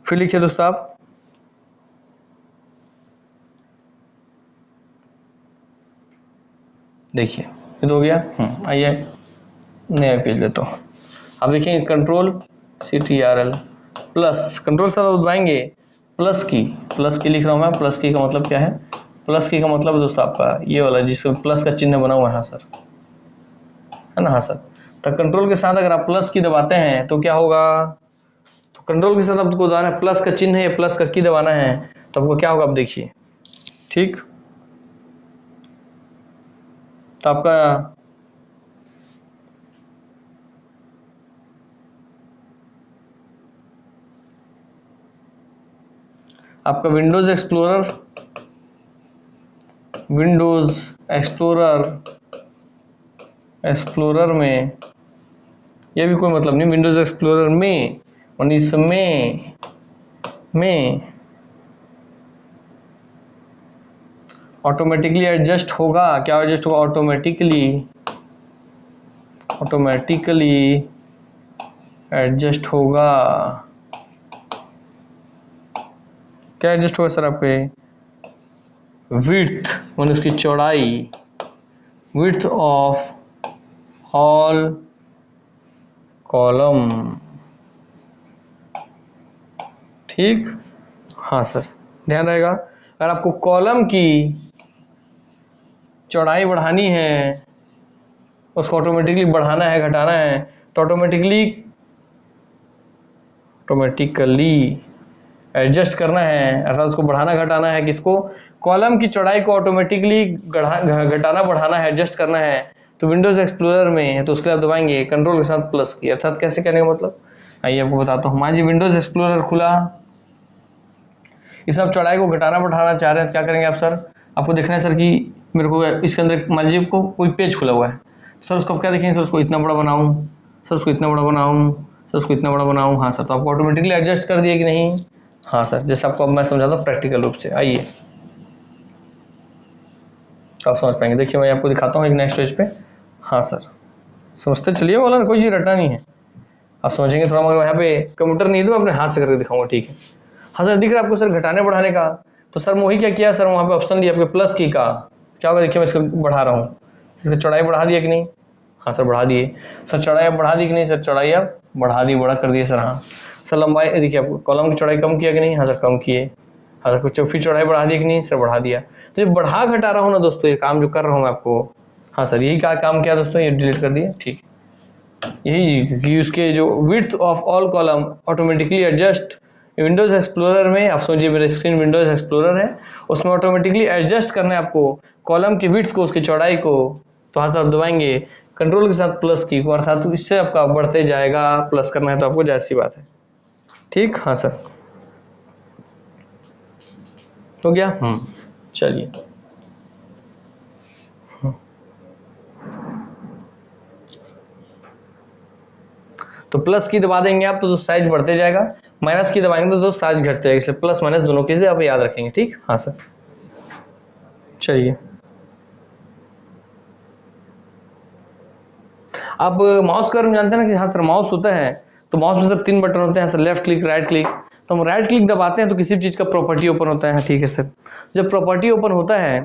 फिर लिखिए दोस्तों आप, देखिए ये तो हो गया। आइए नया पेज लेता हूँ। अब देखिए कंट्रोल CTRL प्लस, कंट्रोल से दबाएंगे प्लस की लिख रहा हूँ मैं। प्लस की का मतलब क्या है? प्लस की का मतलब दोस्तों आपका ये वाला जिसमें प्लस का चिन्ह बना हुआ है। हाँ सर, है ना? हाँ सर, तो कंट्रोल के साथ अगर आप प्लस की दबाते हैं तो क्या होगा, तो कंट्रोल के साथ आपको दबाना है प्लस का चिन्ह है या प्लस का की दबाना है, तो आपको क्या होगा आप देखिए, ठीक। तो आपका विंडोज एक्सप्लोरर में, ये भी कोई मतलब नहीं, विंडोज एक्सप्लोरर में और इसमें ऑटोमेटिकली एडजस्ट होगा, क्या एडजस्ट होगा? ऑटोमेटिकली एडजस्ट होगा। क्या एडजस्ट होगा सर आपके? विड्थ मान उसकी चौड़ाई, विड्थ ऑफ ऑल कॉलम। ठीक, हाँ सर, ध्यान रहेगा। अगर आपको कॉलम की चौड़ाई बढ़ानी है, उसको ऑटोमेटिकली बढ़ाना है, घटाना है, तो ऑटोमेटिकली एडजस्ट करना है, अर्थात उसको बढ़ाना घटाना है। किसको? कॉलम की चौड़ाई को ऑटोमेटिकली घटाना बढ़ाना है, एडजस्ट करना है। तो विंडोज एक्सप्लोरर में तो उसके लिए आप दबाएंगे कंट्रोल के साथ प्लस की। अर्थात कैसे करने का मतलब आइए आपको बताता हूँ। मान लीजिए विंडोज एक्सप्लोरर खुला, इसमें आप चौड़ाई को घटाना बढ़ाना चाह रहे हैं, तो क्या करेंगे आप सर? आपको देखना है सर कि मेरे को इसके अंदर मान लीजिए को कोई पेज खुला हुआ है, सर उसको आप क्या देखेंगे? सर उसको इतना बड़ा बनाऊं, सर उसको इतना बड़ा बनाऊं, सर उसको इतना बड़ा बनाऊं। हाँ सर, तो आपको ऑटोमेटिकली एडजस्ट कर दिया कि नहीं? हाँ सर, जैसे आपको अब मैं समझाता हूँ प्रैक्टिकल रूप से, आइए तो आप समझ पाएंगे। देखिए मैं आपको दिखाता हूँ एक नेक्स्ट पेज पे। हाँ सर, समझते चलिए, बोला ना कोई चीज़ रटना नहीं है, आप समझेंगे थोड़ा। मगर यहाँ पे कंप्यूटर नहीं है तो अपने हाथ से करके दिखाऊंगा, ठीक है? हाँ सर, दिख रहा है आपको सर घटाने बढ़ाने का? तो सर वही क्या किया सर, वहाँ पे ऑप्शन दिया आपके प्लस की का। क्या होगा देखिए, मैं इसको बढ़ा रहा हूँ, इसकी चौड़ाई बढ़ा दिया कि नहीं? हाँ सर बढ़ा दिए। सर चौड़ाई आप बढ़ा दी कि नहीं? सर चौड़ाई आप बढ़ा दी, बड़ा कर दिए सर। हाँ सर, लंबाई देखिए आपको कॉलम की चौड़ाई कम किया कि नहीं? हाँ सर कम किए। हाँ सर कुछ फिर चौड़ाई बढ़ा दी कि नहीं? सर बढ़ा दिया। तो ये बढ़ा घटा रहा हूँ ना दोस्तों, ये काम जो कर रहा हूँ मैं आपको। हाँ सर, यही काम किया दोस्तों, ये डिलीट कर दिया, ठीक। यही कि उसके जो width of all column automatically adjust Windows explorer में, आप समझिए मेरा स्क्रीन विंडोज एक्सप्लोरर है, उसमें ऑटोमेटिकली एडजस्ट करना है आपको कॉलम की विड्थ को, उसकी चौड़ाई को। तो हाथ आप दबाएंगे कंट्रोल के साथ प्लस की को, अर्थात तो इससे आपका बढ़ते जाएगा। प्लस करना है तो आपको जाहिर सी बात है, ठीक। हाँ सर, हो गया। चलिए, तो प्लस की दबा देंगे आप तो साइज बढ़ते जाएगा, माइनस की दबाएंगे तो साइज घटते जाएगा, इसलिए प्लस माइनस दोनों की से आप याद रखेंगे, ठीक। हाँ सर, चलिए आप माउस का जानते हैं ना कि हाँ सर माउस होता है, तो माउस में सर 3 बटन होते हैं sir, left click, right click. तो हम राइट क्लिक दबाते हैं तो किसी भी चीज़ का प्रॉपर्टी ओपन होता है, ठीक है सर। जब प्रॉपर्टी ओपन होता है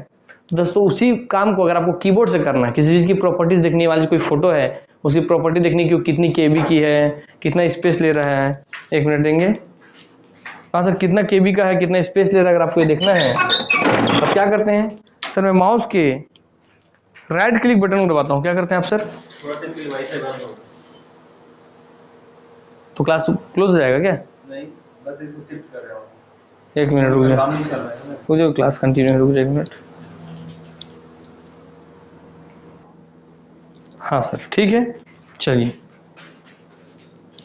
तो दोस्तों उसी काम को अगर आपको कीबोर्ड से करना है, किसी चीज़ की प्रॉपर्टीज देखनी है, मान लीजिए कोई फोटो है, उसकी प्रॉपर्टी देखनी कि वो कितनी केबी की है, कितना स्पेस ले रहा है। 1 मिनट देंगे। हाँ सर, कितना केबी का है, कितना स्पेस ले रहा है, अगर आपको ये देखना है अब क्या करते हैं सर, मैं माउस के राइट क्लिक बटन को दबाता हूँ। क्या करते हैं आप सर? तो क्लास क्लोज हो जाएगा क्या? नहीं, बस इसको शिफ्ट कर रहा हूँ। 1 मिनट रुक काम नहीं चल रहा है ना। रुक जाओ, क्लास कंटिन्यू, रुक जाओ 1 मिनट। हाँ सर, ठीक है, चलिए।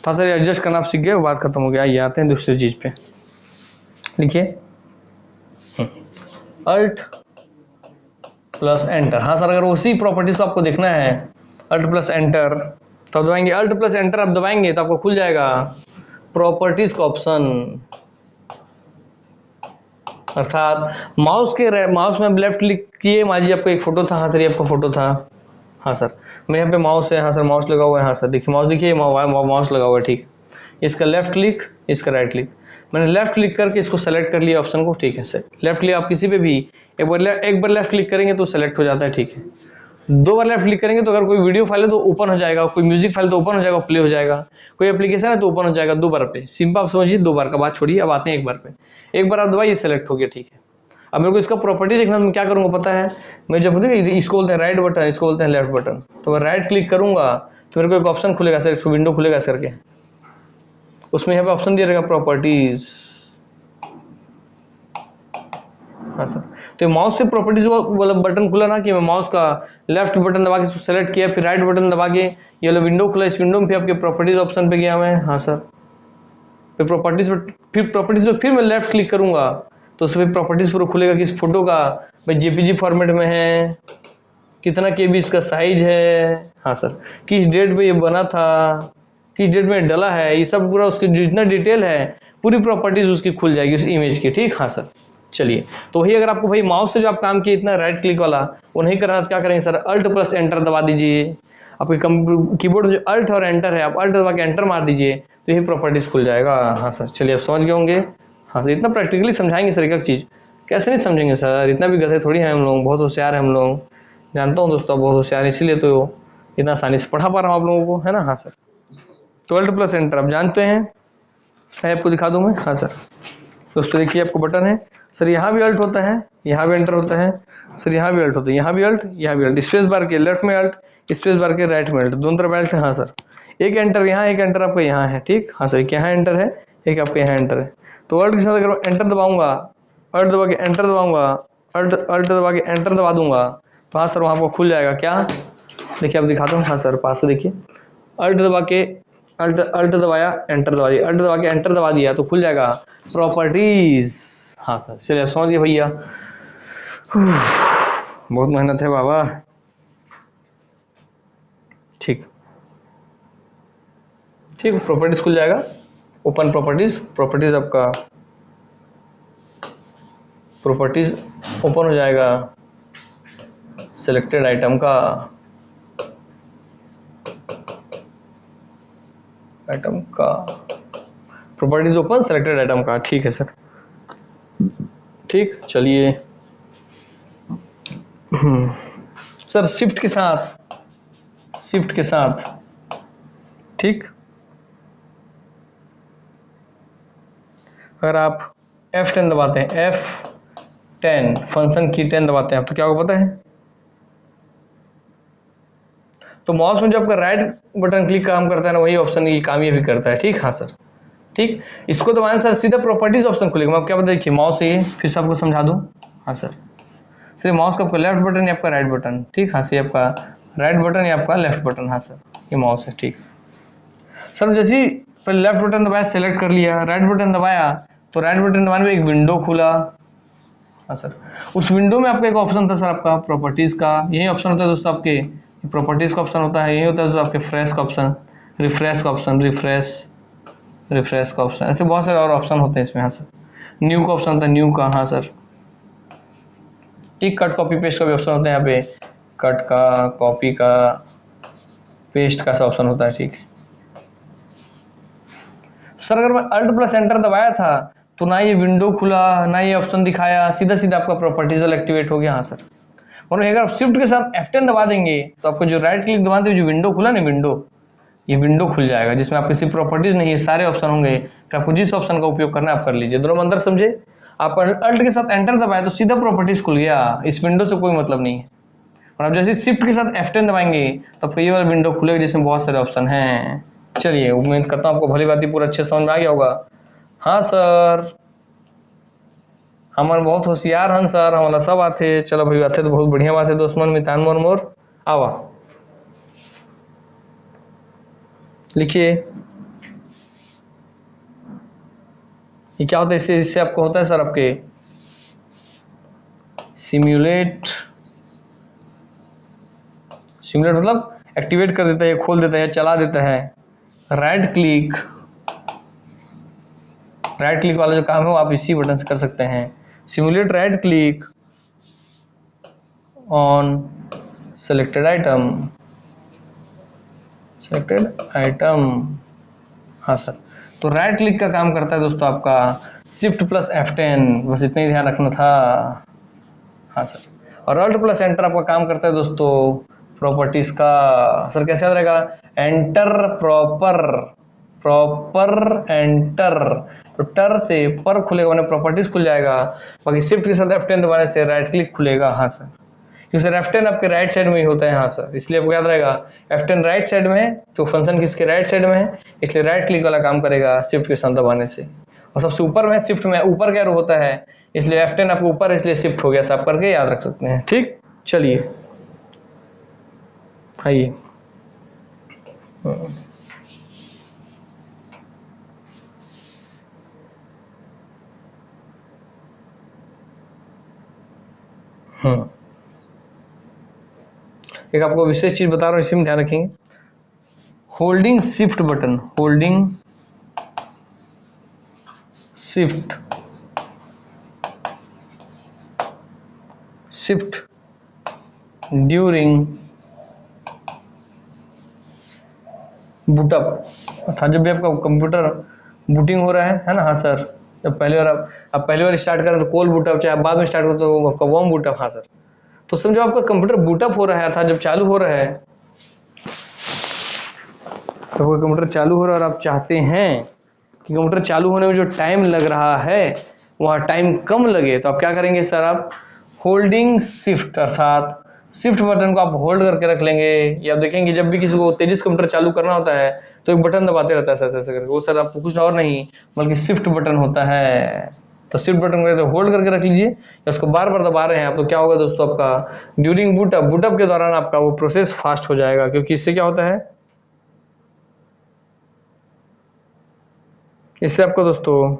था सर एडजस्ट करना आप सीख गए, बात खत्म हो गया। आइए आते हैं दूसरी चीज पे। लिखिए अल्ट प्लस एंटर। हाँ सर, अगर उसी प्रॉपर्टीज को आपको देखना है, अल्ट प्लस एंटर, तो दबाएंगे अल्ट प्लस एंटर, आप दबाएंगे तो आपको खुल जाएगा प्रॉपर्टीज का ऑप्शन। अर्थात माउस में लेफ्ट क्लिक किए, मान लीजिए आपको एक फोटो था। हाँ सर, ये आपका फोटो था। हाँ सर, मेरे यहाँ पे माउस है। हाँ सर, माउस लगा हुआ है। हाँ सर, देखिए माउस, देखिए माउस लगा हुआ है, ठीक। इसका लेफ्ट क्लिक, इसका राइट क्लिक। मैंने लेफ्ट क्लिक करके इसको सेलेक्ट कर लिया ऑप्शन को, ठीक है सर। लेफ्ट क्लिक आप किसी पे भी एक बार लेफ्ट क्लिक करेंगे तो सेलेक्ट हो जाता है, ठीक है। 2 बार लेफ्ट क्लिक करेंगे तो अगर कोई वीडियो फाइल है तो ओपन हो जाएगा, कोई म्यूजिक फाइल तो ओपन हो जाएगा, प्ले हो जाएगा, कोई एप्लीकेशन है तो ओपन हो जाएगा। 2 बार पे सिंपल, आप समझिए 2 बार का बात छोड़िए, अब आते हैं 1 बार पे। 1 बार आप दबाइए, सेलेक्ट हो गया, ठीक है। अब मेरे को इसका प्रॉपर्टी देखना, मैं क्या करूंगा पता है? मैं जब इसको बोलते हैं राइट बटन, इसको बोलते हैं लेफ्ट बटन, तो मैं राइट क्लिक करूंगा तो मेरे को एक ऑप्शन खुलेगा सर, एक विंडो खुलेगा सर के, उसमें यहाँ पे ऑप्शन दिया रहेगा प्रॉपर्टीज। हाँ सर, तो माउस से प्रॉपर्टीज वाला बटन खुला ना, कि मैं माउस का लेफ्ट बटन दबा के सेलेक्ट किया, फिर राइट बटन दबा के ये वाला विंडो खुला, इस विंडो में फिर आपके प्रॉपर्टीज ऑप्शन पे गया मैं। हाँ सर, फिर प्रॉपर्टीज पे फिर मैं लेफ्ट क्लिक करूंगा तो उसमें प्रॉपर्टीज पूरा खुलेगा कि इस फोटो का भाई जेपीजी फॉर्मेट में है, कितना केबी इसका साइज है। हाँ सर, किस डेट पे ये बना था, किस डेट में डला है, ये सब पूरा उसकी जितना डिटेल है पूरी प्रॉपर्टीज उसकी खुल जाएगी उस इमेज की, ठीक। हाँ सर, चलिए, तो वही अगर आपको भाई माउस से जो आप काम किए इतना राइट क्लिक वाला वो नहीं करना तो क्या करेंगे सर, अल्ट प्लस एंटर दबा दीजिए। आपके कीबोर्ड में जो अल्ट और एंटर है, आप अल्ट दबा के एंटर मार दीजिए तो यही प्रॉपर्टीज खुल जाएगा। हाँ सर, चलिए आप समझ गए होंगे। हाँ सर, इतना प्रैक्टिकली समझाएंगे सर एक एक चीज़, कैसे नहीं समझेंगे सर, इतना भी गधे थोड़ी हैं हम लोग, बहुत होशियार हैं हम लोग। जानता हूँ दोस्तों बहुत होशियार, इसीलिए तो इतना आसानी से पढ़ा पा रहा हूँ आप लोगों को, है ना। हाँ सर, तो अल्ट प्लस एंटर आप जानते हैं, आपको दिखा दूँ मैं। हाँ सर दोस्तों, देखिए आपको बटन है सर, यहाँ भी अल्ट होता है, यहाँ भी एंटर होता है सर, यहाँ भी अल्ट होता है, यहाँ भी अल्ट, यहाँ भी अल्ट, स्पेस बार के लेफ्ट में अल्ट, स्पेस बार के राइट में अल्ट, दोनों तरफ अल्ट है। हाँ सर, एक एंटर यहाँ, एक एंटर आपका यहाँ है, ठीक। हाँ सर, एक यहाँ एंटर है, एक आपके यहाँ एंटर है। तो अल्ट के साथ अगर एंटर दबाऊंगा, अल्ट दबा के एंटर दबाऊंगा, अल्ट अल्ट दबा के एंटर दबा दूंगा तो हाँ सर वहाँ पर खुल जाएगा क्या, देखिए आप दिखाता हूँ। हाँ सर पास से देखिए, अल्ट दबा के अल्ट अल्ट दबाया, एंटर दबा दिया, अल्ट दबा के एंटर दबा दिया तो खुल जाएगा प्रॉपर्टीज। हाँ सर, चलिए आप समझ गए भैया, बहुत मेहनत है बाबा। ठीक ठीक, प्रॉपर्टीज खुल जाएगा, ओपन प्रॉपर्टीज, प्रॉपर्टीज आपका प्रॉपर्टीज ओपन हो जाएगा सिलेक्टेड आइटम का, आइटम का प्रॉपर्टीज ओपन सिलेक्टेड आइटम का, ठीक है सर। ठीक, चलिए सर शिफ्ट के साथ, शिफ्ट के साथ, ठीक, अगर आप F10 दबाते हैं, F10 फंक्शन की 10 दबाते हैं आप, तो क्या होगा पता है, तो माउस में जो आपका राइट बटन क्लिक काम करता है ना, वही ऑप्शन ये काम ये भी करता है, ठीक। हाँ सर, ठीक, इसको दबाएं सर, सीधा प्रॉपर्टीज ऑप्शन खुलेगा। मैं आपको क्या बता, देखिए माउस से फिर से आपको समझा दूं। हाँ सर, सर माउस का आपका लेफ्ट बटन या आपका राइट बटन, ठीक। हाँ सर, आपका राइट बटन या आपका लेफ्ट बटन, हाँ सर ये माउस है, ठीक। सर जैसे ही पहले लेफ्ट बटन दबाया, सेलेक्ट कर लिया, राइट बटन दबाया तो राइट बटन दबाने में एक विंडो खुला। हाँ सर, उस विंडो में आपका एक ऑप्शन था सर आपका प्रॉपर्टीज का, यही ऑप्शन होता है दोस्तों आपके, प्रॉपर्टीज का ऑप्शन होता है, यही होता है दोस्तों आपके फ्रेश का ऑप्शन, रिफ्रेश का ऑप्शन, रिफ्रेश का ऑप्शन, ऐसे बहुत सारे और ऑप्शन होते हैं इसमें। हाँ सर, न्यू का ऑप्शन होता है, न्यू का। हाँ सर, ठीक, कट कॉपी पेस्ट का भी ऑप्शन होता है यहाँ पे, कट का, कॉपी का, पेस्ट का सब ऑप्शन होता है, ठीक। सर अगर मैं अल्ट प्लस एंटर दबाया था तो ना ये विंडो खुला, ना ये ऑप्शन दिखाया, सीधा सीधा आपका प्रॉपर्टीज एक्टिवेट हो गया। हाँ सर, और अगर आप शिफ्ट के साथ F10 दबा देंगे तो आपको जो राइट क्लिक दबाते हुए जो विंडो खुला ना, विंडो, ये विंडो खुल जाएगा जिसमें आप किसी प्रॉपर्टीज नहीं है, सारे ऑप्शन होंगे, तो आपको जिस ऑप्शन का उपयोग करना है आप कर लीजिए। दोनों अंदर समझे, आप अल्ट के साथ एंटर दबाए तो सीधा प्रॉपर्टीज खुल गया, इस विंडो से कोई मतलब नहीं है। और आप जैसे शिफ्ट के साथ F10 दबाएंगे तो आपको ये वाला विंडो खुलेगा जिसमें बहुत सारे ऑप्शन हैं। चलिए, उम्मीद करता हूँ आपको भली बात पूरा अच्छे समझ में आ गया होगा। हाँ सर, हमारे बहुत होशियार हन सर, हमारा सब आते, चलो भाई आते तो बहुत बढ़िया बात है दोस्त मन मितान मोर मोर आवा। लिखिए, ये क्या होता है, इससे आपको होता है सर आपके सिम्युलेट, सिम्युलेट मतलब एक्टिवेट कर देता है, खोल देता है, चला देता है। राइट क्लिक वाला जो काम है वो आप इसी बटन से कर सकते हैं, simulate right click on selected item, हाँ सर, तो राइट क्लिक का काम करता है दोस्तों आपका शिफ्ट प्लस F10, बस इतना ही ध्यान रखना था। हाँ सर, और अल्ट प्लस एंटर आपका काम करता है दोस्तों प्रॉपर्टीज का। सर कैसे याद रहेगा, एंटर प्रॉपर एंटर, तो टर से पर खुलेगा मैंने प्रॉपर्टीज खुल जाएगा, बाकी शिफ्ट के साथ F10 दबाने से राइट क्लिक खुलेगा। हाँ सर, क्योंकि सर F10 आपके राइट साइड में ही होता है। हाँ सर, इसलिए आपको याद रहेगा F10 राइट साइड में है, तो फंक्शन किसके राइट साइड में है, इसलिए राइट क्लिक वाला काम करेगा शिफ्ट के साथ दबाने से। और सबसे ऊपर में शिफ्ट में ऊपर क्या होता है, इसलिए F10 आपको ऊपर, इसलिए शिफ्ट हो गया, सब करके याद रख सकते हैं, ठीक। चलिए आइए, एक आपको विशेष चीज बता रहा हूँ, इसी में ध्यान रखेंगे। Holding shift button, holding shift shift during boot up, अर्थात जब भी आपका कंप्यूटर बूटिंग हो रहा है ना। हाँ सर, जब पहली बार आप पहली बार स्टार्ट करें तो कोल्ड बूटअप, चाहे आप बाद में स्टार्ट करें तो आपका वार्म बूटअप। हाँ सर, तो समझो आपका कंप्यूटर बूटअप हो रहा है, अर्थात जब चालू हो रहा है, तो कोई कंप्यूटर चालू हो रहा है और आप चाहते हैं कि कंप्यूटर चालू होने में जो टाइम लग रहा है वहाँ टाइम कम लगे, तो आप क्या करेंगे सर, आप होल्डिंग शिफ्ट, अर्थात शिफ्ट बटन को आप होल्ड करके रख लेंगे। या आप देखेंगे जब भी किसी को तेजी से कंप्यूटर चालू करना होता है तो एक बटन दबाते रहता है ऐसे ऐसे करके, वो सर आपको कुछ और नहीं बल्कि शिफ्ट बटन होता है। तो शिफ्ट बटन को होल्ड करके रख लीजिए, या उसको बार बार दबा रहे हैं आप, तो क्या होगा दोस्तों, आपका ड्यूरिंग बूटअप के दौरान आपका वो प्रोसेस फास्ट हो जाएगा। क्योंकि इससे क्या होता है, इससे आपको दोस्तों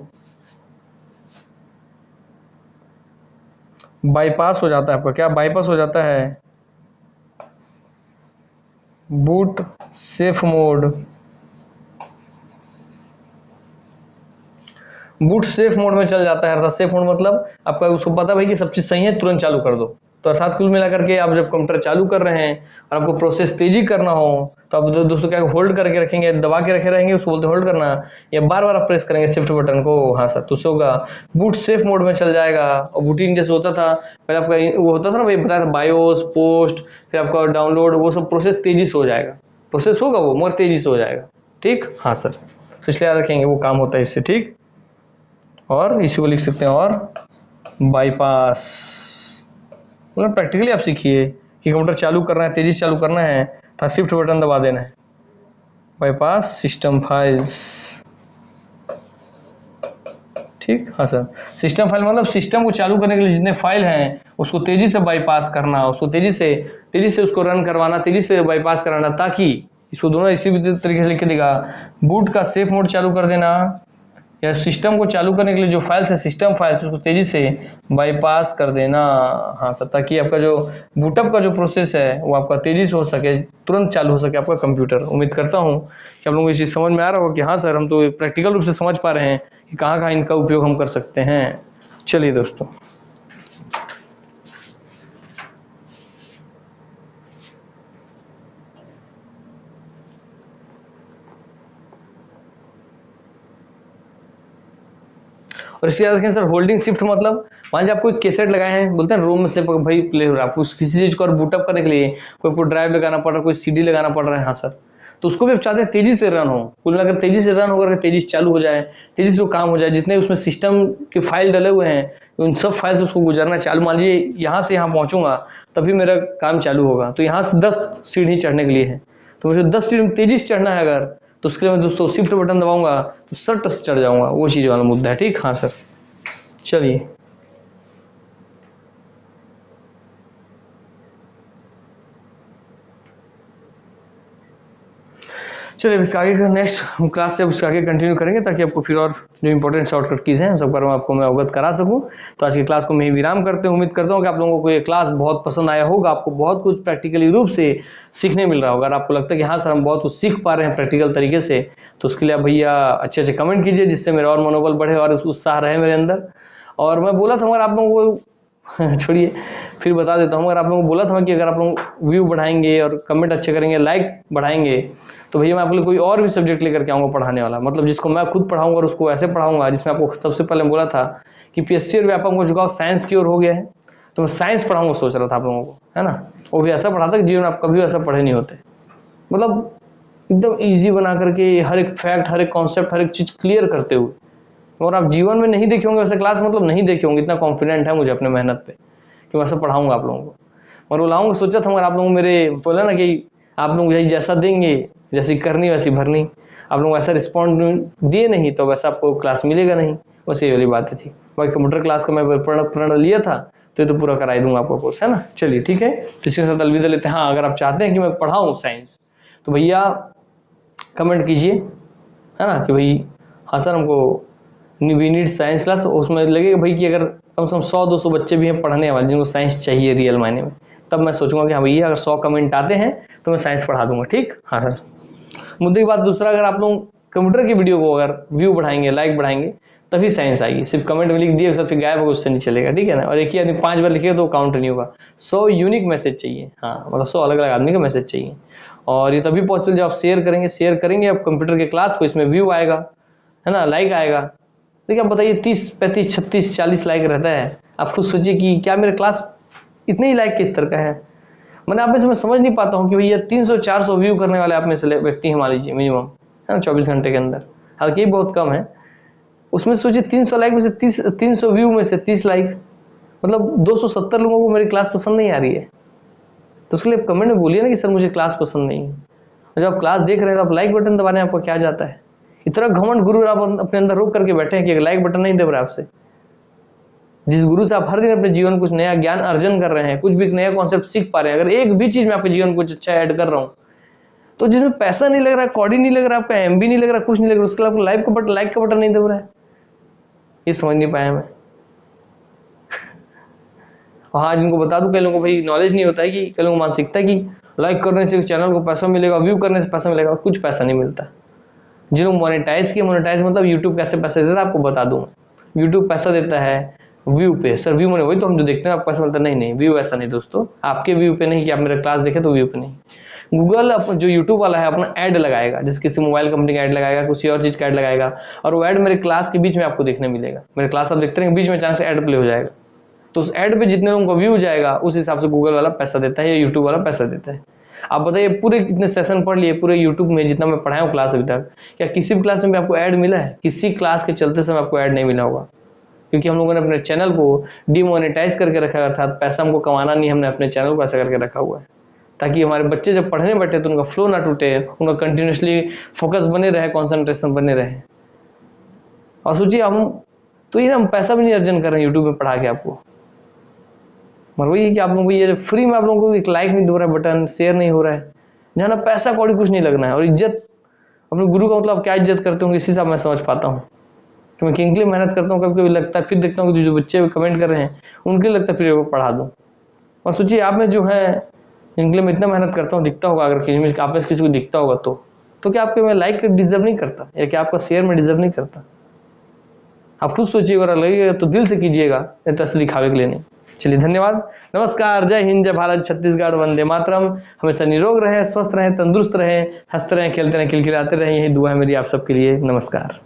बाईपास हो जाता है, आपका क्या बाईपास हो जाता है, boot safe mode. Boot safe mode में चल जाता है, अर्थात सेफ मोड मतलब आपका उसको पता भाई कि सब चीज सही है, तुरंत चालू कर दो। तो अर्थात कुल मिलाकर के आप जब कंप्यूटर चालू कर रहे हैं और आपको प्रोसेस तेजी करना हो तो आप दोस्तों क्या होल्ड करके रखेंगे, दबा के रखे रहेंगे, उसको बोलते होल्ड करना, या बार बार आप प्रेस करेंगे शिफ्ट बटन को। हाँ सर, तो उससे होगा बूट सेफ मोड में चल जाएगा। और बूटिंग जैसे होता था पहले आपका वो होता था ना भाई, बताया था बायोस पोस्ट, फिर आपका डाउनलोड, वो सब प्रोसेस तेजी से हो जाएगा, प्रोसेस होगा वो मगर तेजी से हो जाएगा। ठीक, हाँ सर, तो इसलिए याद रखेंगे वो काम होता है इससे। ठीक, और इसी को लिख सकते हैं और बाईपास, मतलब प्रैक्टिकली आप सीखिए कि कंप्यूटर चालू करना है, तेजी से चालू करना है तो शिफ्ट बटन दबा देना है, बाईपास सिस्टम फाइल्स। ठीक, हाँ सर, सिस्टम फाइल मतलब सिस्टम को चालू करने के लिए जितने फाइल हैं उसको तेजी से बाईपास करना, उसको तेजी से उसको रन करवाना, तेजी से बाईपास कराना, ताकि इसको दोनों इसी तरीके से लिख के देगा, बूट का सेफ मोड चालू कर देना, या सिस्टम को चालू करने के लिए जो फाइल्स है सिस्टम फाइल्स उसको तेजी से बाईपास कर देना। हाँ सर, ताकि आपका जो बूटअप का जो प्रोसेस है वो आपका तेजी से हो सके, तुरंत चालू हो सके आपका कंप्यूटर। उम्मीद करता हूँ कि आप लोगों को ये चीज़ समझ में आ रहा होगा कि हाँ सर, हम तो प्रैक्टिकल रूप से समझ पा रहे हैं कि कहाँ कहाँ इनका उपयोग हम कर सकते हैं। चलिए दोस्तों, और इसके याद रखें सर, होल्डिंग शिफ्ट मतलब मान लीजिए आप कोई कैसेट लगाए हैं, बोलते हैं रूम में से भाई प्ले हो रहा है, आपको किसी चीज को और बूटअप करने के लिए कोई ड्राइव लगाना पड़ रहा है, कोई सीडी लगाना पड़ रहा है। हाँ सर, तो उसको भी आप चाहते हैं तेजी से रन हो, कुल मिलाकर तेजी से रन होकर तेजी से चालू हो जाए, तेजी से काम हो जाए, जितने उसमें सिस्टम के फाइल डले हुए हैं उन सब फाइल से उसको गुजरना चालू। मान लीजिए यहाँ से यहाँ पहुंचूंगा तभी मेरा काम चालू होगा, तो यहाँ से 10 सीढ़ी चढ़ने के लिए है, तो मुझे 10 सीढ़ी तेजी से चढ़ना है अगर, तो उसके लिए मैं दोस्तों शिफ्ट बटन दबाऊंगा तो सट से चढ़ जाऊंगा, वो चीज वाला मुद्दा है। ठीक, हाँ सर, चलिए चलिए इसका आगे का नेक्स्ट क्लास से उसका आगे कंटिन्यू करेंगे, ताकि आपको फिर और जो इंपॉर्टेंट शॉर्टकट कीज हैं उन सब बारे में आपको मैं अवगत करा सकूं। तो आज की क्लास को मैं विराम करते हुए उम्मीद करता हूं कि आप लोगों को ये क्लास बहुत पसंद आया होगा, आपको बहुत कुछ प्रैक्टिकली रूप से सीखने मिल रहा होगा। अगर आपको लगता है कि हाँ सर हम बहुत कुछ सीख पा रहे हैं प्रैक्टिकल तरीके से, तो उसके लिए आप भैया अच्छे अच्छे कमेंट कीजिए, जिससे मेरा और मनोबल बढ़े और उत्साह रहे मेरे अंदर। और मैं बोला था, मगर आप लोगों को छोड़िए फिर बता देता हूँ, अगर आप लोगों को बोला था कि अगर आप लोग व्यू बढ़ाएंगे और कमेंट अच्छे करेंगे, लाइक बढ़ाएंगे, तो भैया मैं आपके लिए कोई और भी सब्जेक्ट लेकर के आऊँगा पढ़ाने वाला, मतलब जिसको मैं खुद पढ़ाऊंगा और उसको ऐसे पढ़ाऊंगा जिसमें आपको सबसे पहले बोला था कि पीएससी और व्यापक को झुकाव साइंस की ओर हो गया है, तो मैं साइंस पढ़ाऊंगा सोच रहा था आप लोगों को, है ना। वो भी ऐसा पढ़ाता कि जीवन आप कभी ऐसा पढ़े नहीं होते, मतलब एकदम ईजी बना करके हर एक फैक्ट, हर एक कॉन्सेप्ट, हर एक चीज़ क्लियर करते हुए। और आप जीवन में नहीं देखे होंगे वैसे क्लास, मतलब नहीं देखे होंगे, इतना कॉन्फिडेंट है मुझे अपने मेहनत पे कि वैसे पढ़ाऊंगा आप लोगों को। और वो लाऊंगा सोचा था, मगर आप लोग मेरे बोला ना कि आप लोग यही जैसा देंगे, जैसी करनी वैसी भरनी, आप लोग वैसा रिस्पॉन्ड दिए नहीं तो वैसा आपको क्लास मिलेगा नहीं, बस ये वाली बातें थी। बाकी कंप्यूटर क्लास का मैं प्रण लिया था तो ये तो पूरा कराई दूंगा आपको कोर्स, है ना। चलिए ठीक है, तो इसके साथ अलविदा लेते हैं। हाँ, अगर आप चाहते हैं कि मैं पढ़ाऊँ साइंस तो भैया कमेंट कीजिए, है ना, कि भाई हाँ सर हमको वी नीड साइंस क्लास। उसमें लगेगा भाई कि अगर कम से कम 100-200 बच्चे भी हैं पढ़ने वाले जिनको साइंस चाहिए रियल मायने में, तब मैं सोचूंगा कि हाँ भैया अगर 100 कमेंट आते हैं तो मैं साइंस पढ़ा दूंगा। ठीक, हाँ सर। मुद्दे की बात दूसरा, अगर आप लोग कंप्यूटर की वीडियो को अगर व्यू बढ़ाएंगे, लाइक बढ़ाएंगे, तभी साइंस आएगी। सिर्फ कमेंट में लिख दिए सब फिर गायब होगा, उससे नहीं चलेगा, ठीक है ना। और एक ही आदमी 5 बार लिखेगा तो काउंट नहीं होगा। 100 यूनिक मैसेज चाहिए, हाँ मतलब 100 अलग अलग आदमी का मैसेज चाहिए। और ये तभी पॉसिबल जब आप शेयर करेंगे आप कंप्यूटर के क्लास को, इसमें व्यू आएगा, है ना, लाइक आएगा। देखिए आप बताइए 30, 35, 36, 40 लाइक रहता है। आप खुद सोचिए कि क्या मेरा क्लास इतने ही लाइक किस तरह का है। मैंने आप में से मैं समझ नहीं पाता हूँ कि भैया 300-400 व्यू करने वाले आप में से व्यक्ति हैं मान लीजिए मिनिमम, है ना, 24 घंटे के अंदर, हालांकि ये बहुत कम है। उसमें सोचिए 300 लाइक में से 300 व्यू में से 30 लाइक, मतलब 270 लोगों को मेरी क्लास पसंद नहीं आ रही है। तो उसके लिए आप कमेंट में बोलिए ना कि सर मुझे क्लास पसंद नहीं है। और जब आप क्लास देख रहे हैं तो आप लाइक बटन दबाने आपको क्या जाता है। इतना घमंड गुरु आप अपने अंदर रोक करके बैठे हैं कि लाइक बटन नहीं दे रहा आपसे। जिस गुरु से आप हर दिन अपने जीवन कुछ नया ज्ञान अर्जन कर रहे हैं, कुछ भी नया कॉन्सेप्ट सीख पा रहे हैं, अगर एक भी चीज में आपके जीवन कुछ अच्छा ऐड कर रहा हूं, तो जिसमें पैसा नहीं लग रहा है, कौड़ी नहीं लग रहा, आपका एमबी नहीं लग रहा, कुछ नहीं लग रहा, उसके लिए आपको लाइक का बटन नहीं दब रहा है, ये समझ नहीं पाया मैं। हाँ, जिनको बता दूं, कई लोगों को भाई नॉलेज नहीं होता है कि कई लोगों को मानसिकता है कि लाइक करने से चैनल को पैसा मिलेगा, व्यू करने से पैसा मिलेगा। कुछ पैसा नहीं मिलता। जिन लोग मोनेटाइज किए, मोनेटाइज मतलब यूट्यूब कैसे पैसा देता है आपको बता दूं। यूट्यूब पैसा देता है व्यू पे। सर व्यू मैंने वही तो हम जो देखते हैं आपको पैसा मिलता है, नहीं व्यू ऐसा नहीं दोस्तों, आपके व्यू पे नहीं कि आप मेरा क्लास देखें तो व्यू पे नहीं। गूगल जो यूट्यूब वाला है अपना ऐड लगाएगा, जैसे किसी मोबाइल कंपनी का ऐड लगाएगा, किसी और चीज का ऐड लगाएगा, और वो ऐड मेरे क्लास के बीच में आपको देखने मिलेगा। मेरे क्लास आप देखते रहेंगे, बीच में चांस ऐड प्ले हो जाएगा, तो उस ऐड पे जितने लोगों को व्यू जाएगा उस हिसाब से गूगल वाला पैसा देता है या यूट्यूब वाला पैसा देता है। आप बताइए पूरे कितने सेशन पढ़ लिए पूरे यूट्यूब में, जितना मैं पढ़ाया हूँ क्लास अभी तक, क्या किसी भी क्लास में भी आपको ऐड मिला है? किसी क्लास के चलते समय आपको ऐड नहीं मिला होगा, क्योंकि हम लोगों ने अपने चैनल को डिमोनेटाइज करके रखा है, अर्थात पैसा हमको कमाना नहीं, हमने अपने चैनल को ऐसा करके रखा हुआ है ताकि हमारे बच्चे जब पढ़ने बैठे तो उनका फ्लो ना टूटे, उनका कंटिन्यूसली फोकस बने रहे, कंसंट्रेशन बने रहे। और सोचिए हम तो ये हम पैसा भी नहीं अर्जन कर रहे हैं यूट्यूब में पढ़ा के आपको, मगर वही है कि आप लोगों को ये फ्री में आप लोगों को एक लाइक नहीं दे रहा है, बटन शेयर नहीं हो रहा है, जहाँ ना पैसा कौड़ी कुछ नहीं लगना है। और इज्जत, अपने गुरु का मतलब क्या इज्जत करते होंगे, इसी से मैं समझ पाता हूँ कि मैं किनके लिए मेहनत करता हूँ। कभी कभी लगता है, फिर देखता हूँ कि जो बच्चे कमेंट कर रहे हैं उनके लिए लगता है फिर वो पढ़ा दूँ। और सोचिए आप में जो है जिनके लिए मैं इतना मेहनत करता हूँ, दिखता होगा, अगर आप में किसी को दिखता होगा तो क्या आपके मैं लाइक डिजर्व नहीं करता, या क्या आपका शेयर में डिजर्व नहीं करता? आप खुद सोचिए, अगर लगेगा तो दिल से कीजिएगा, नहीं तो ऐसे दिखावे के लिए नहीं। चलिए धन्यवाद, नमस्कार, जय हिंद, जय भारत, छत्तीसगढ़, वंदे मातरम। हमेशा निरोग रहे, स्वस्थ रहे, तंदुरुस्त रहे, हंसते रहे, खेलते रहे, खिलखिलाते रहे, यही दुआ है मेरी आप सबके लिए। नमस्कार।